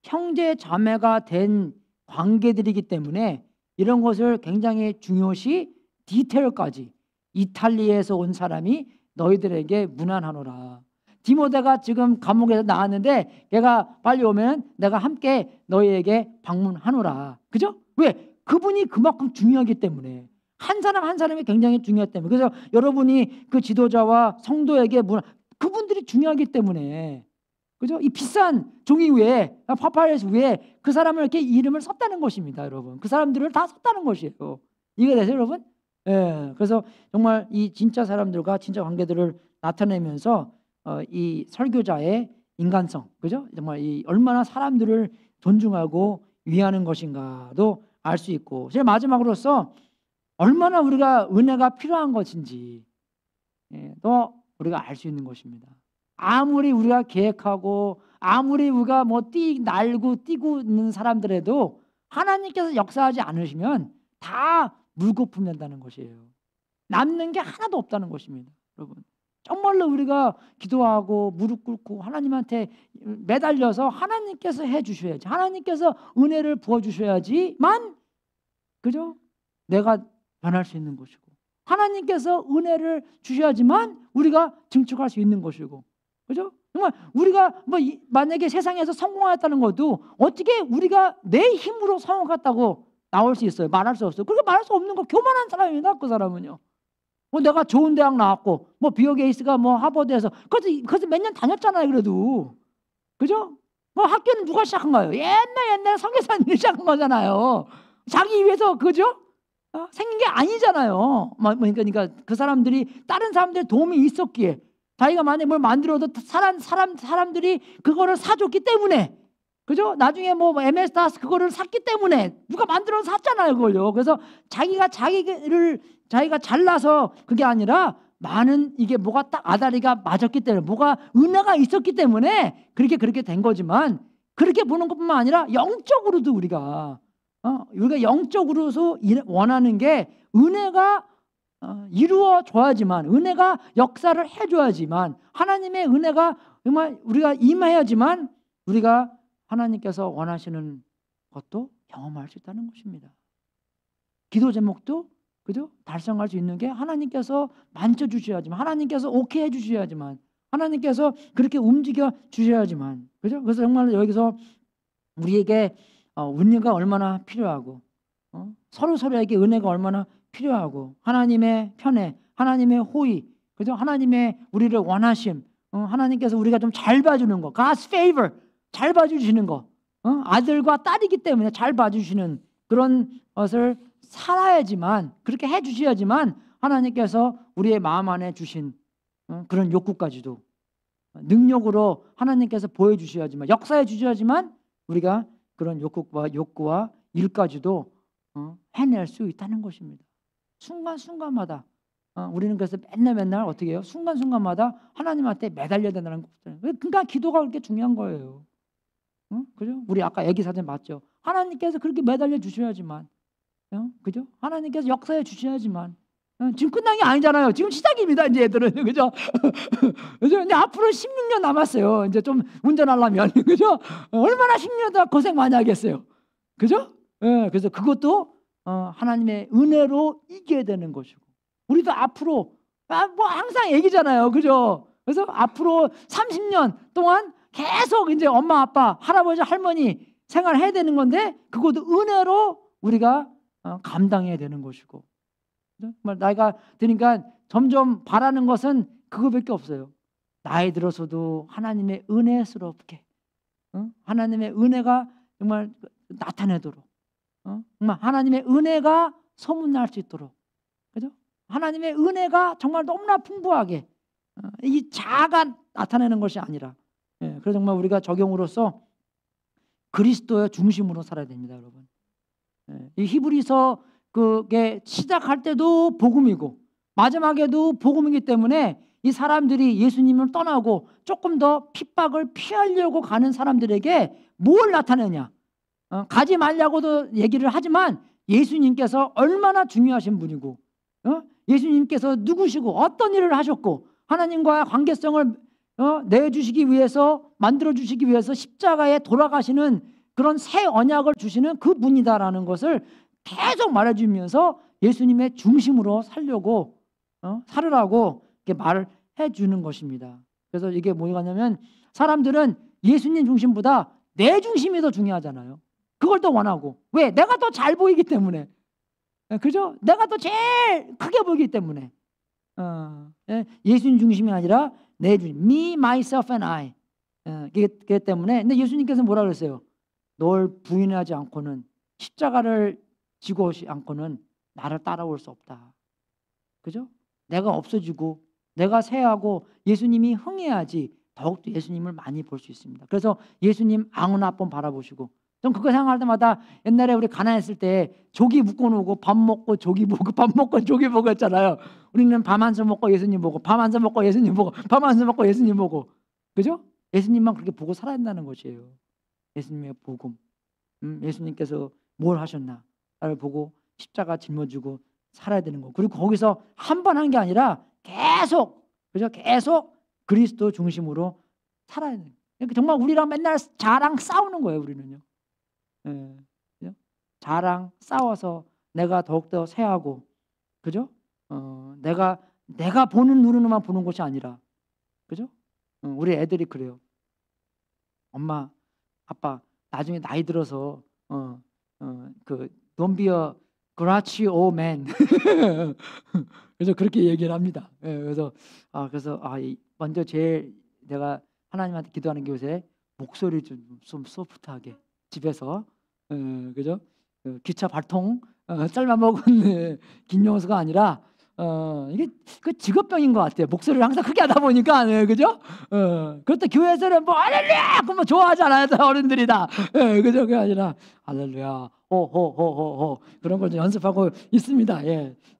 S1: 형제 자매가 된 관계들이기 때문에 이런 것을 굉장히 중요시 디테일까지 이탈리아에서 온 사람이 너희들에게 문안하노라. 디모데가 지금 감옥에서 나왔는데 걔가 빨리 오면 내가 함께 너희에게 방문하노라. 그죠? 왜? 그분이 그만큼 중요하기 때문에. 한 사람 한 사람이 굉장히 중요하기 때문에. 그래서 여러분이 그 지도자와 성도에게 그분들이 중요하기 때문에, 그죠? 이 비싼 종이 위에, 파파이러스 위에 그 사람을 이렇게 이름을 썼다는 것입니다, 여러분. 그 사람들을 다 썼다는 것이에요. 이해되세요, 여러분? 그래서 정말 이 진짜 사람들과 진짜 관계들을 나타내면서 이 설교자의 인간성, 그죠? 정말 이 얼마나 사람들을 존중하고 위하는 것인가도 알 수 있고, 제일 마지막으로서 얼마나 우리가 은혜가 필요한 것인지 또 우리가 알 수 있는 것입니다. 아무리 우리가 계획하고 아무리 우리가 뭐 날고 뛰고 있는 사람들에도 하나님께서 역사하지 않으시면 다 물거품 된다는 것이에요. 남는 게 하나도 없다는 것입니다, 여러분. 정말로 우리가 기도하고 무릎 꿇고 하나님한테 매달려서 하나님께서 해주셔야지, 하나님께서 은혜를 부어주셔야지만, 그죠? 내가 변할 수 있는 것이고, 하나님께서 은혜를 주셔야지만 우리가 증축할 수 있는 것이고, 그죠? 정말 우리가 뭐 만약에 세상에서 성공하였다는 것도 어떻게 우리가 내 힘으로 성공했다고 나올 수 있어요? 말할 수 없어요. 그렇게 말할 수 없는 거 교만한 사람입니다, 그 사람은요. 뭐 내가 좋은 대학 나왔고, 뭐 빌 게이츠가 뭐 하버드에서 그래서 몇 년 다녔잖아요, 그래도. 그죠? 뭐 학교는 누가 시작한 거예요? 옛날 성교사님이 시작한 거잖아요. 자기 위해서, 그죠? 생긴 게 아니잖아요. 그러니까 그 사람들이 다른 사람들의 도움이 있었기에, 자기가 만약에 뭘 만들어도 사람들이 그거를 사줬기 때문에, 그죠? 나중에 뭐 MS 다스 그거를 샀기 때문에 누가 만들어서 샀잖아요, 그걸요. 그래서 자기가 잘나서 그게 아니라 많은 이게 뭐가 딱 아다리가 맞았기 때문에, 뭐가 은혜가 있었기 때문에 그렇게 된 거지만, 그렇게 보는 것뿐만 아니라 영적으로도 우리가 영적으로서 원하는 게 은혜가 이루어져야지만, 은혜가 역사를 해줘야지만, 하나님의 은혜가 정말 우리가 임해야지만 우리가 하나님께서 원하시는 것도 경험할 수 있다는 것입니다. 기도 제목도, 그죠? 달성할 수 있는 게 하나님께서 만져주셔야지만, 하나님께서 오케이 해주셔야지만, 하나님께서 그렇게 움직여 주셔야지만, 그죠? 그래서 정말 여기서 우리에게 은혜가 얼마나 필요하고, 서로에게 은혜가 얼마나 필요하고, 하나님의 편애, 하나님의 호의, 그죠? 하나님의 우리를 원하심, 하나님께서 우리가 좀 잘 봐주는 거, God's favor, 잘 봐주시는 거, 아들과 딸이기 때문에 잘 봐주시는 그런 것을 살아야지만, 그렇게 해주셔야지만 하나님께서 우리의 마음 안에 주신 그런 욕구까지도 능력으로 하나님께서 보여주셔야지만, 역사해 주셔야지만 우리가 그런 욕구와 일까지도 해낼 수 있다는 것입니다. 순간순간마다 우리는 그래서 맨날 어떻게 해요? 순간순간마다 하나님한테 매달려야 된다는 거죠. 그러니까 기도가 그렇게 중요한 거예요. 그죠? 우리 아까 애기 사진 봤죠? 하나님께서 그렇게 매달려 주셔야지만, 그죠? 하나님께서 역사해 주셔야지만. 지금 끝난 게 아니잖아요. 지금 시작입니다, 이제 애들은. 그죠? 그죠? 근데 앞으로 16년 남았어요. 이제 좀 운전하려면. 그죠? 얼마나 16년 동안 고생 많이 하겠어요. 그죠? 그래서 그것도 하나님의 은혜로 이겨야 되는 것이고, 우리도 앞으로 뭐 항상 얘기잖아요. 그죠? 그래서 앞으로 30년 동안 계속 이제 엄마, 아빠, 할아버지, 할머니 생활해야 되는 건데, 그것도 은혜로 우리가 감당해야 되는 것이고, 정말 나이가 드니까 점점 바라는 것은 그거밖에 없어요. 나이 들어서도 하나님의 은혜스럽게, 하나님의 은혜가 정말 나타내도록, 정말 하나님의 은혜가 소문날 수 있도록, 그죠? 하나님의 은혜가 정말 너무나 풍부하게, 이 자아가 나타내는 것이 아니라, 그래서 정말 우리가 적용으로서 그리스도의 중심으로 살아야 됩니다, 여러분. 이 히브리서 그게 시작할 때도 복음이고, 마지막에도 복음이기 때문에 이 사람들이 예수님을 떠나고 조금 더 핍박을 피하려고 가는 사람들에게 뭘 나타내냐? 가지 말라고도 얘기를 하지만 예수님께서 얼마나 중요하신 분이고, 예수님께서 누구시고 어떤 일을 하셨고 하나님과의 관계성을 내주시기 위해서, 만들어 주시기 위해서 십자가에 돌아가시는 그런 새 언약을 주시는 그 분이다라는 것을 계속 말해주면서 예수님의 중심으로 살려고 살으라고 이렇게 말을 해주는 것입니다. 그래서 이게 뭐냐면 사람들은 예수님 중심보다 내 중심이 더 중요하잖아요. 그걸 더 원하고. 왜? 내가 더 잘 보이기 때문에. 그죠? 내가 더 제일 크게 보이기 때문에. 예수님 중심이 아니라 내 중심. Me, myself and I. 그렇기 때문에. 근데 예수님께서 뭐라 그랬어요? 널 부인하지 않고는, 십자가를 지고 오지 않고는 나를 따라올 수 없다. 그죠? 내가 없어지고 내가 쇠하고 예수님이 흥해야지 더욱더 예수님을 많이 볼 수 있습니다. 그래서 예수님 아무나 한번 바라보시고, 전 그거 생각할 때마다 옛날에 우리 가난했을 때 조기 묶어놓고 밥 먹고 조기 보고 밥 먹고 조기 보고 했잖아요. 우리는 밤 한숨 먹고 예수님 보고, 밤 한숨 먹고 예수님 보고, 밤 한숨 먹고 예수님 보고. 그죠? 예수님만 그렇게 보고 살아야 한다는 것이에요. 예수님의 복음. 예수님께서 뭘 하셨나 나를 보고 십자가 짊어지고 살아야 되는 거. 그리고 거기서 한 번 한 게 아니라 계속, 그죠? 계속 그리스도 중심으로 살아야 돼요. 그러니까 정말 우리랑 맨날 자랑 싸우는 거예요, 우리는요. 그죠? 자랑 싸워서 내가 더욱더 쇠하고, 그죠? 내가 보는 눈으로만 보는 것이 아니라, 그죠? 우리 애들이 그래요. 엄마, 아빠, 나중에 나이 들어서 Don't be a grouchy old man. 그래서 그렇게 얘기를 합니다. 그래서 먼저 제일 내가 하나님한테 기도하는 게 요새 목소리 좀 소프트하게 집에서, 그죠? 기차 발통 삶아 먹은 김영수가 아니라 이게 그 직업병인 것 같아요. 목소리를 항상 크게 하다 보니까, 그죠? 그것도 교회에서는 뭐 할렐루야 그러면 좋아하잖아요, 어른들이 다. 그죠? 그게 아니라 할렐루야 호호호호호 그런 걸 좀 연습하고 있습니다.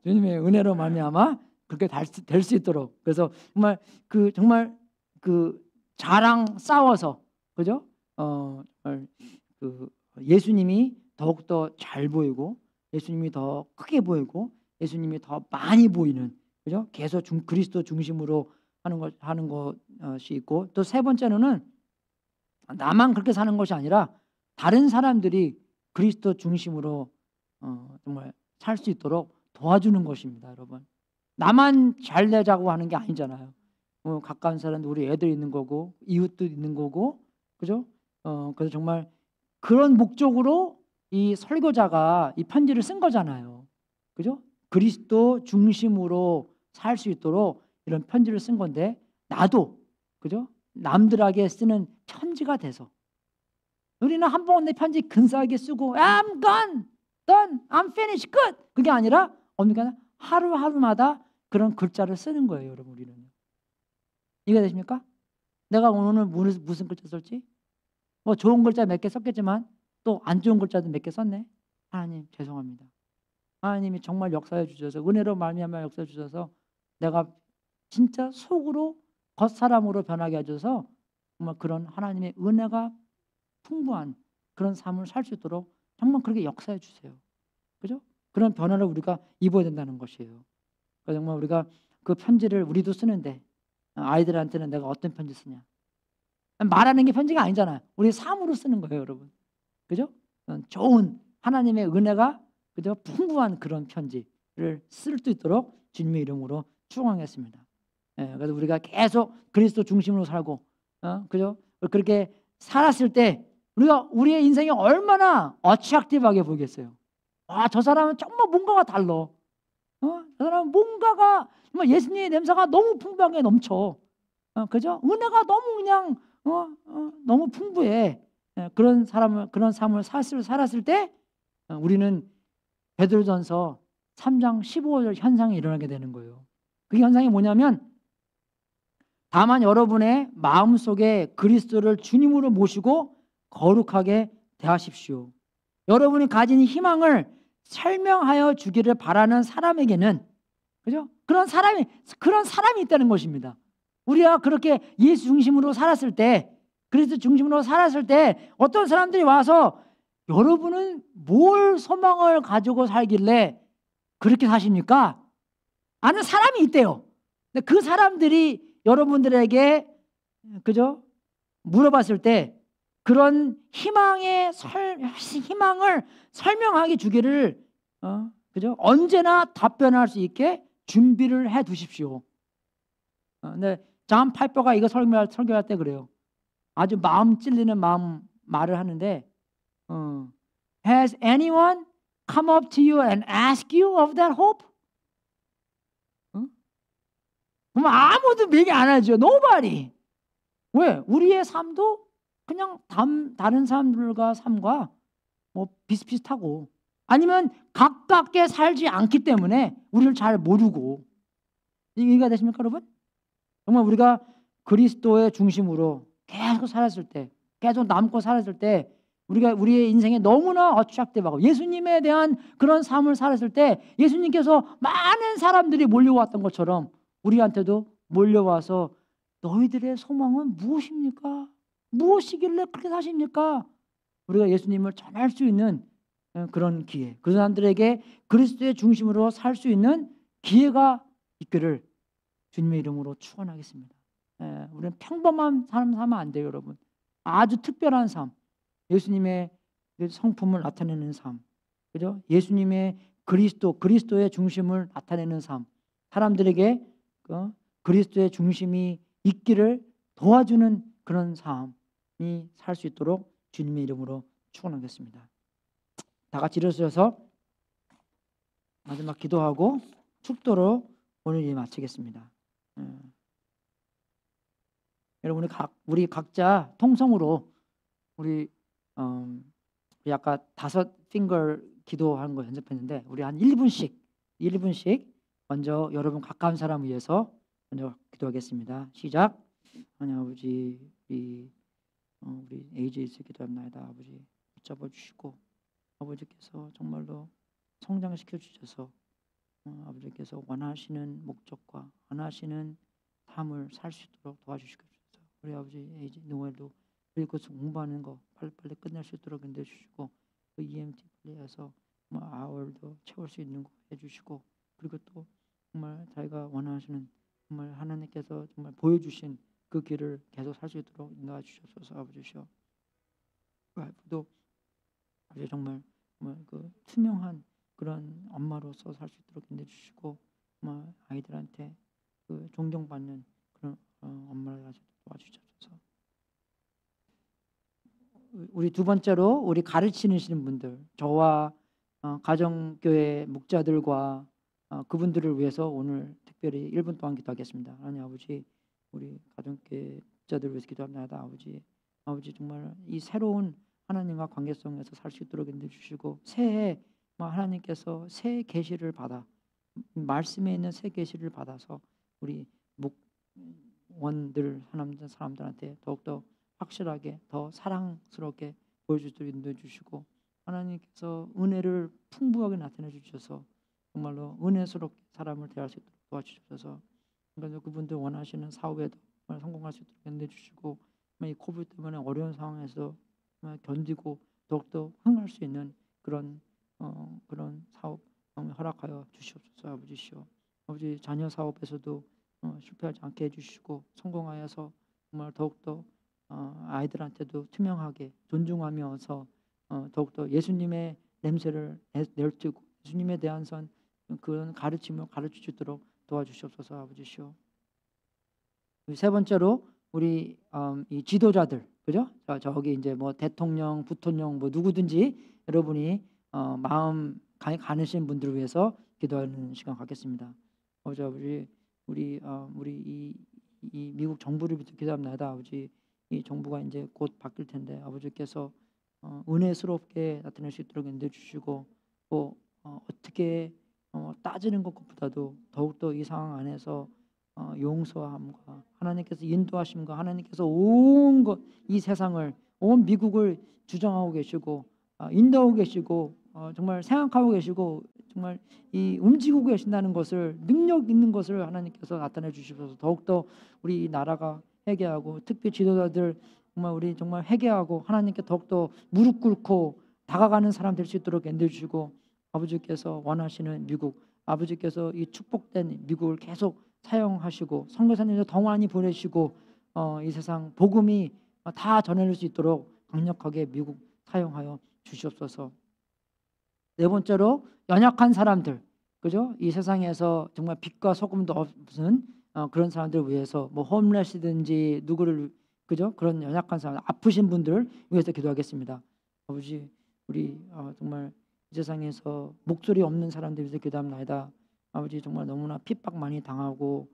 S1: 주님의 은혜로 말미암아 그렇게 될 수 있도록. 그래서 정말 그 자랑 싸워서, 그죠? 예수님이 더욱더 잘 보이고, 예수님이 더 크게 보이고, 예수님이 더 많이 보이는, 그죠? 계속 그리스도 중심으로 하는 것이 있고, 또 세 번째로는 나만 그렇게 사는 것이 아니라 다른 사람들이 그리스도 중심으로 정말 살 수 있도록 도와주는 것입니다, 여러분. 나만 잘 되자고 하는 게 아니잖아요. 가까운 사람도 우리 애들 있는 거고, 이웃도 있는 거고, 그죠? 그래서 정말 그런 목적으로 이 설교자가 이 편지를 쓴 거잖아요, 그죠? 그리스도 중심으로 살 수 있도록 이런 편지를 쓴 건데, 나도, 그죠? 남들에게 쓰는 편지가 돼서, 우리는 한 번 내 편지 근사하게 쓰고 I'm done, I'm finished, 끝. 그게 아니라 어느 하루하루마다 그런 글자를 쓰는 거예요, 여러분. 우리는 이해되십니까? 내가 오늘 무슨 글자 썼지? 뭐 좋은 글자 몇 개 썼겠지만 또 안 좋은 글자도 몇 개 썼네. 하나님 죄송합니다. 하나님이 정말 역사해 주셔서, 은혜로 말미암아 역사해 주셔서 내가 진짜 속으로 겉사람으로 변하게 해줘서 정말 그런 하나님의 은혜가 풍부한 그런 삶을 살 수 있도록 정말 그렇게 역사해 주세요. 그죠? 그런 변화를 우리가 입어야 된다는 것이에요. 그러니까 정말 우리가 그 편지를 우리도 쓰는데, 아이들한테는 내가 어떤 편지 쓰냐, 말하는 게 편지가 아니잖아요. 우리 삶으로 쓰는 거예요, 여러분. 그죠? 좋은 하나님의 은혜가, 그죠? 풍부한 그런 편지를 쓸 수 있도록 주님의 이름으로 축원하겠습니다. 그래서 우리가 계속 그리스도 중심으로 살고, 그죠? 그렇게 살았을 때 우리의 인생이 얼마나 어트랙티브하게 보이겠어요. 저 사람은 정말 뭔가가 달라. 저 사람은 뭔가가 정말 예수님의 냄새가 너무 풍부하게 넘쳐. 그죠? 은혜가 너무 그냥 너무 풍부해. 그런 삶을 살았을 때 우리는 베드로전서 3장 15절 현상이 일어나게 되는 거예요. 그 현상이 뭐냐면, 다만 여러분의 마음속에 그리스도를 주님으로 모시고 거룩하게 대하십시오. 여러분이 가진 희망을 설명하여 주기를 바라는 사람에게는 그죠? 그런 사람이 있다는 것입니다. 우리가 그렇게 예수 중심으로 살았을 때, 그리스도 중심으로 살았을 때 어떤 사람들이 와서 여러분은 뭘 소망을 가지고 살길래 그렇게 사십니까? 아는 사람이 있대요. 근데 그 사람들이 여러분들에게 그죠? 물어봤을 때 그런 희망을 설명하게 주기를 그죠? 언제나 답변할 수 있게 준비를 해 두십시오. 근데 잠 팔보가 이거 설교할 때 그래요. 아주 마음 찔리는 말을 하는데 Has anyone come up to you and ask you of that hope? 그럼 아무도 얘기 안 하죠. Nobody. 왜? 우리의 삶도 그냥 다른 사람들과 삶과 뭐 비슷비슷하고 아니면 가깝게 살지 않기 때문에 우리를 잘 모르고 이해가 되십니까, 여러분? 정말 우리가 그리스도의 중심으로 계속 살았을 때, 계속 남고 살았을 때 우리가 우리의 인생에 너무나 어트랙티브하고 예수님에 대한 그런 삶을 살았을 때 예수님께서 많은 사람들이 몰려왔던 것처럼 우리한테도 몰려와서 너희들의 소망은 무엇입니까? 무엇이길래 그렇게 사십니까? 우리가 예수님을 전할 수 있는 그런 기회, 그 사람들에게 그리스도의 중심으로 살 수 있는 기회가 있기를 주님의 이름으로 축원하겠습니다. 우리는 평범한 삶 살면 안 돼요, 여러분. 아주 특별한 삶, 예수님의 성품을 나타내는 삶, 그죠? 예수님의 그리스도의 중심을 나타내는 삶, 사람들에게 그리스도의 중심이 있기를 도와주는 그런 삶이 살 수 있도록 주님의 이름으로 축원하겠습니다. 다 같이 일어서서 마지막 기도하고 축도로 오늘 일 마치겠습니다. 여러분 우리 각자 통성으로 우리 아까 5 핑거 기도하는 거 연습했는데 우리 한 1분씩 먼저 여러분 가까운 사람 위해서 먼저 기도하겠습니다. 시작. 하나님 아버지 우리 AJ에서 기도합니다. 아버지 붙잡아 주시고 아버지께서 정말로 성장시켜 주셔서 아버지께서 원하시는 목적과 원하시는 삶을 살 수 있도록 도와주시옵소서. 우리 아버지 AJ 노엘도 그리고 공부하는 거 빨리빨리 끝낼 수 있도록 인도해 주시고 그 EMT 빨리해서 아월도 채울 수 있는 거 해주시고 그리고 또 정말 자기가 원하시는 정말 하나님께서 정말 보여주신 그 길을 계속 살 수 있도록 인도해 주셔서 아버지시오. 와이프도 아버지 정말 그 투명한 그런 엄마로서 살 수 있도록 인도해 주시고 아이들한테 그 존경받는 그런 엄마를 도와주셔서 우리 두 번째로 우리 가르치시는 분들 저와 가정교회 목자들과 그분들을 위해서 오늘 특별히 1분 동안 기도하겠습니다. 하나님 아버지 우리 가정교회 목자들을 위해서 기도합니다. 아버지 정말 이 새로운 하나님과 관계성에서 살 수 있도록 인도해 주시고 새해 하나님께서 새 계시를 받아 말씀에 있는 새 계시를 받아서 우리 목원들 사람들한테 더욱더 확실하게 더 사랑스럽게 보여주도록 인도해 주시고 하나님께서 은혜를 풍부하게 나타내 주셔서 정말로 은혜스럽게 사람을 대할 수 있도록 도와주셔서 그러니까 그분들 원하시는 사업에도 성공할 수 있도록 인도해 주시고 이 코비드 때문에 어려운 상황에서 견디고 더욱더 흥할 수 있는 그런 사업 허락하여 주시옵소서. 아버지시오. 아버지 자녀 사업에서도 실패하지 않게 해주시고 성공하여서 정말 더욱더 아이들한테도 투명하게 존중하면서 더욱더 예수님의 냄새를 내뿜고 예수님에 대한 그런 가르침을 가르치도록 도와주시옵소서. 아버지시오. 세 번째로 우리 이 지도자들 그죠? 저기 이제 대통령, 부통령 누구든지 여러분이 마음 가느신 분들을 위해서 기도하는 시간 갖겠습니다. 아버지 우리 이 미국 정부를 비롯해 기도합니다. 아버지 이 정부가 이제 곧 바뀔 텐데 아버지께서 은혜스럽게 나타낼 수 있도록 인도해 주시고 또 어떻게 따지는 것보다도 더욱더 이 상황 안에서 용서함과 하나님께서 인도하심과 하나님께서 온 이 세상을 온 미국을 주장하고 계시고 인도하고 계시고 정말 생각하고 계시고 정말 이 움직이고 계신다는 것을, 능력 있는 것을 하나님께서 나타내 주시옵소서. 더욱더 우리 나라가 회개하고, 특히 지도자들 정말 우리 정말 회개하고 하나님께 더욱더 무릎 꿇고 다가가는 사람 될 수 있도록 인도해 주시고, 아버지께서 원하시는 미국, 아버지께서 이 축복된 미국을 계속 사용하시고 선교사님들 더 많이 보내시고 이 세상 복음이 다 전해질 수 있도록 강력하게 미국 사용하여 주시옵소서. 네 번째로 연약한 사람들, 그죠? 이 세상에서 정말 빛과 소금도 없는 그런 사람들을 위해서 뭐 홈레스든지 누구를, 그죠? 그런 연약한 사람, 아프신 분들을 위해서 기도하겠습니다. 아버지, 우리 정말 이 세상에서 목소리 없는 사람들 위해서 기도합니다. 아버지, 정말 너무나 핍박 많이 당하고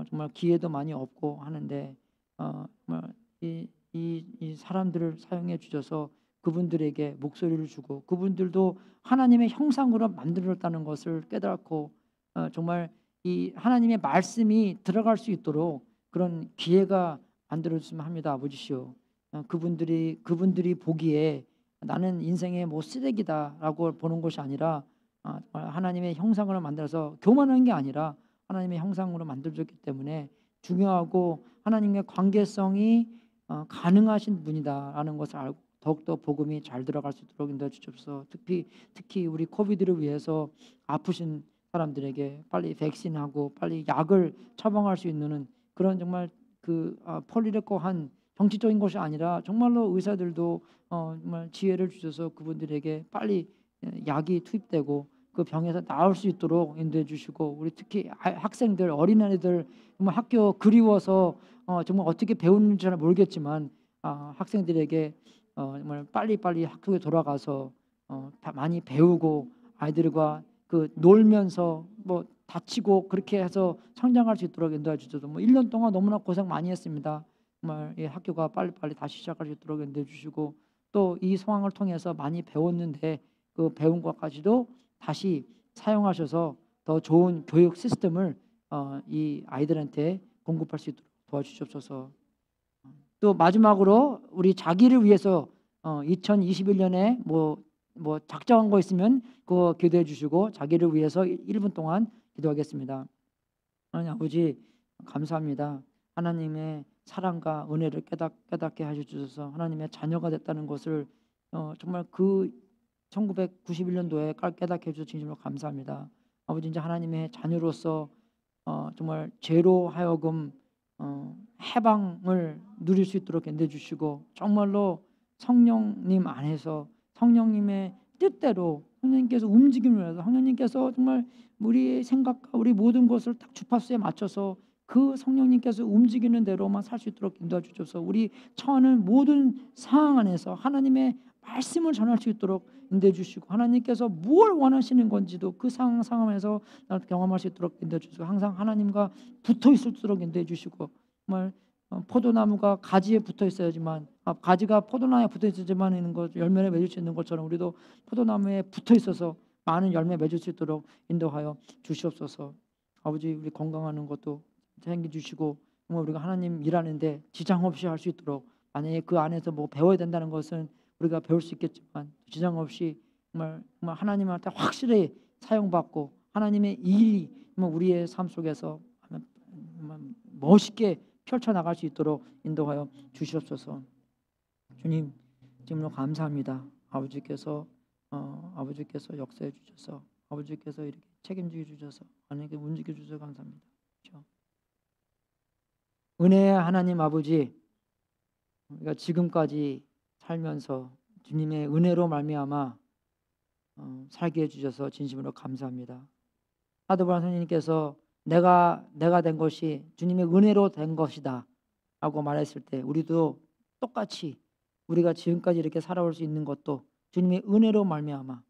S1: 정말 기회도 많이 없고 하는데 정말 이 사람들을 사용해 주셔서 그분들에게 목소리를 주고, 그분들도 하나님의 형상으로 만들었다는 것을 깨닫고 정말 이 하나님의 말씀이 들어갈 수 있도록 그런 기회가 만들어졌으면 합니다. 아버지시오, 그분들이 보기에 나는 인생의 뭐 쓰레기다라고 보는 것이 아니라 하나님의 형상으로 만들어서 교만한 게 아니라 하나님의 형상으로 만들어졌기 때문에 중요하고 하나님의 관계성이 가능하신 분이다라는 것을 알고 더욱더 복음이 잘 들어갈 수 있도록 인도해 주옵소서. 특히 우리 코비드를 위해서 아프신 사람들에게 빨리 백신하고 빨리 약을 처방할 수 있는 그런 정말 폴리티컬한 정치적인 것이 아니라 정말로 의사들도 정말 지혜를 주셔서 그분들에게 빨리 약이 투입되고 그 병에서 나을 수 있도록 인도해 주시고, 우리 특히 학생들, 어린아이들 정말 학교 그리워서 정말 어떻게 배우는지 잘 모르겠지만 학생들에게 정말 빨리 학교에 돌아가서 많이 배우고 아이들과 놀면서 뭐 다치고 그렇게 해서 성장할 수 있도록 인도해 주셔서, 뭐 1년 동안 너무나 고생 많이 했습니다. 정말 학교가 빨리 다시 시작할 수 있도록 인도해 주시고, 또 이 상황을 통해서 많이 배웠는데 그 배운 것까지도 다시 사용하셔서 더 좋은 교육 시스템을 이 아이들한테 공급할 수 있도록 도와주시옵소서. 또 마지막으로 우리 자기를 위해서 2021년에 뭐 작정한 거 있으면 그거 기도해 주시고, 자기를 위해서 1분 동안 기도하겠습니다. 하나님 아버지, 감사합니다. 하나님의 사랑과 은혜를 깨닫게 하셔 주셔서 하나님의 자녀가 됐다는 것을 정말 1991년도에 깨닫게 해주셔서 진심으로 감사합니다. 아버지, 이제 하나님의 자녀로서 정말 죄로 하여금 해방을 누릴 수 있도록 인도해 주시고, 정말로 성령님 안에서 성령님의 뜻대로 성령님께서 움직임을 해서 성령님께서 정말 우리의 생각과 우리 모든 것을 딱 주파수에 맞춰서 그 성령님께서 움직이는 대로만 살 수 있도록 인도해 주셔서 우리 처하는 모든 상황 안에서 하나님의 말씀을 전할 수 있도록 인도해 주시고, 하나님께서 뭘 원하시는 건지도 그 상황에서 경험할 수 있도록 인도해 주시고, 항상 하나님과 붙어 있을수록 인도해 주시고, 정말 포도나무가 가지에 붙어 있어야지만 가지가 포도나무에 붙어 있어야지만 있는 것 열매를 맺을 수 있는 것처럼 우리도 포도나무에 붙어 있어서 많은 열매 맺을 수 있도록 인도하여 주시옵소서. 아버지, 우리 건강하는 것도 생겨 주시고, 정말 우리가 하나님 일하는데 지장 없이 할 수 있도록, 만약에 그 안에서 뭐 배워야 된다는 것은 우리가 배울 수 있겠지만 지장 없이 정말 하나님한테 확실히 사용받고 하나님의 일이 우리의 삶 속에서 멋있게 펼쳐나갈 수 있도록 인도하여 주시옵소서. 주님, 지금도 감사합니다. 아버지께서 역사해 주셔서, 아버지께서 이렇게 책임지게 주셔서, 하나님께 움직여 주셔서 감사합니다. 그렇죠? 은혜의 하나님 아버지, 우리가 지금까지 살면서 주님의 은혜로 말미암아 살게 해주셔서 진심으로 감사합니다. 사도바울 선생님께서 내가 된 것이 주님의 은혜로 된 것이다 라고 말했을 때, 우리도 똑같이 우리가 지금까지 이렇게 살아올 수 있는 것도 주님의 은혜로 말미암아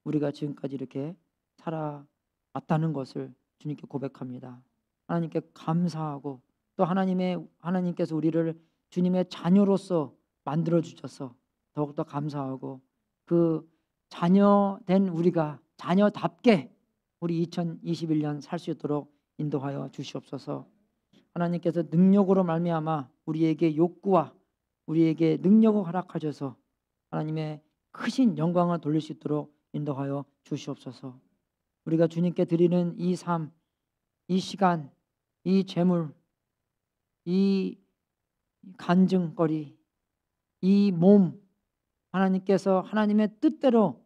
S1: 우리가 지금까지 이렇게 살아왔다는 것을 주님께 고백합니다. 하나님께 감사하고, 또 하나님께서 우리를 주님의 자녀로서 만들어 주셔서 더욱더 감사하고, 그 자녀된 우리가 자녀답게 우리 2021년 살 수 있도록 인도하여 주시옵소서. 하나님께서 능력으로 말미암아 우리에게 욕구와 우리에게 능력을 허락하셔서 하나님의 크신 영광을 돌릴 수 있도록 인도하여 주시옵소서. 우리가 주님께 드리는 이 삶, 이 시간, 이 재물, 이 간증거리, 이 몸, 하나님께서 하나님의 뜻대로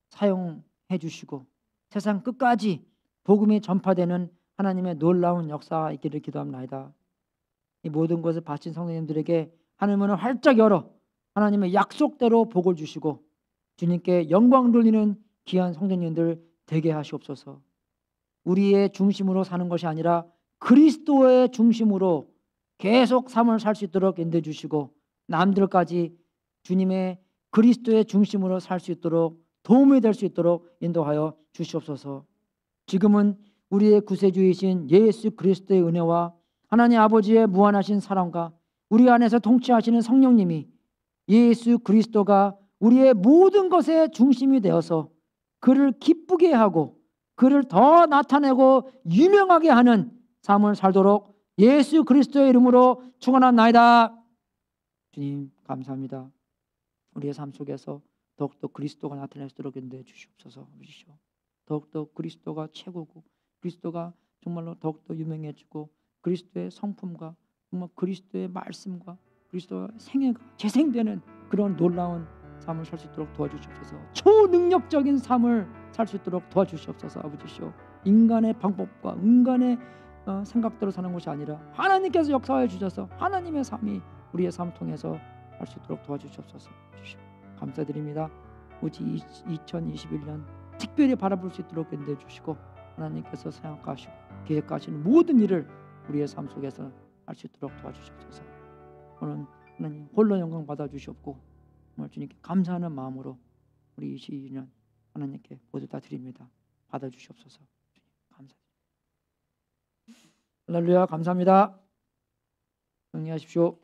S1: 사용해 주시고 세상 끝까지 복음이 전파되는 하나님의 놀라운 역사가 있기를 기도합니다. 이 모든 것을 바친 성도님들에게 하늘문을 활짝 열어 하나님의 약속대로 복을 주시고 주님께 영광 돌리는 귀한 성도님들 되게 하시옵소서. 우리의 중심으로 사는 것이 아니라 그리스도의 중심으로 계속 삶을 살 수 있도록 인도해 주시고 남들까지 주님의 그리스도의 중심으로 살 수 있도록 도움이 될 수 있도록 인도하여 주시옵소서. 지금은 우리의 구세주이신 예수 그리스도의 은혜와 하나님 아버지의 무한하신 사랑과 우리 안에서 통치하시는 성령님이 예수 그리스도가 우리의 모든 것의 중심이 되어서 그를 기쁘게 하고 그를 더 나타내고 유명하게 하는 삶을 살도록 예수 그리스도의 이름으로 축원합나이다. 주님 감사합니다. 우리의 삶 속에서 더욱더 그리스도가 나타날 수 있도록 인도해 주시옵소서. 더욱더 그리스도가 최고고 그리스도가 정말로 더욱더 유명해지고 그리스도의 성품과 정말 그리스도의 말씀과 그리스도의 생애가 재생되는 그런 놀라운 삶을 살 수 있도록 도와주시옵소서. 초능력적인 삶을 살 수 있도록 도와주시옵소서. 아버지시오, 인간의 방법과 인간의 생각대로 사는 것이 아니라 하나님께서 역사해 주셔서 하나님의 삶이 우리의 삶을 통해서 할 수 있도록 도와주시옵소서. 감사드립니다. 오직 2021년 특별히 바라볼 수 있도록 인도해 주시고 하나님께서 생각하시고 계획하시는 모든 일을 우리의 삶 속에서 할 수 있도록 도와주시옵소서. 오늘 하나님 홀로 영광 받아주시옵고 정말 주님께 감사하는 마음으로 우리 22년 하나님께 모두 다 드립니다. 받아주시옵소서. 주님 감사드립니다. 할렐루야 감사합니다. 정리하십시오.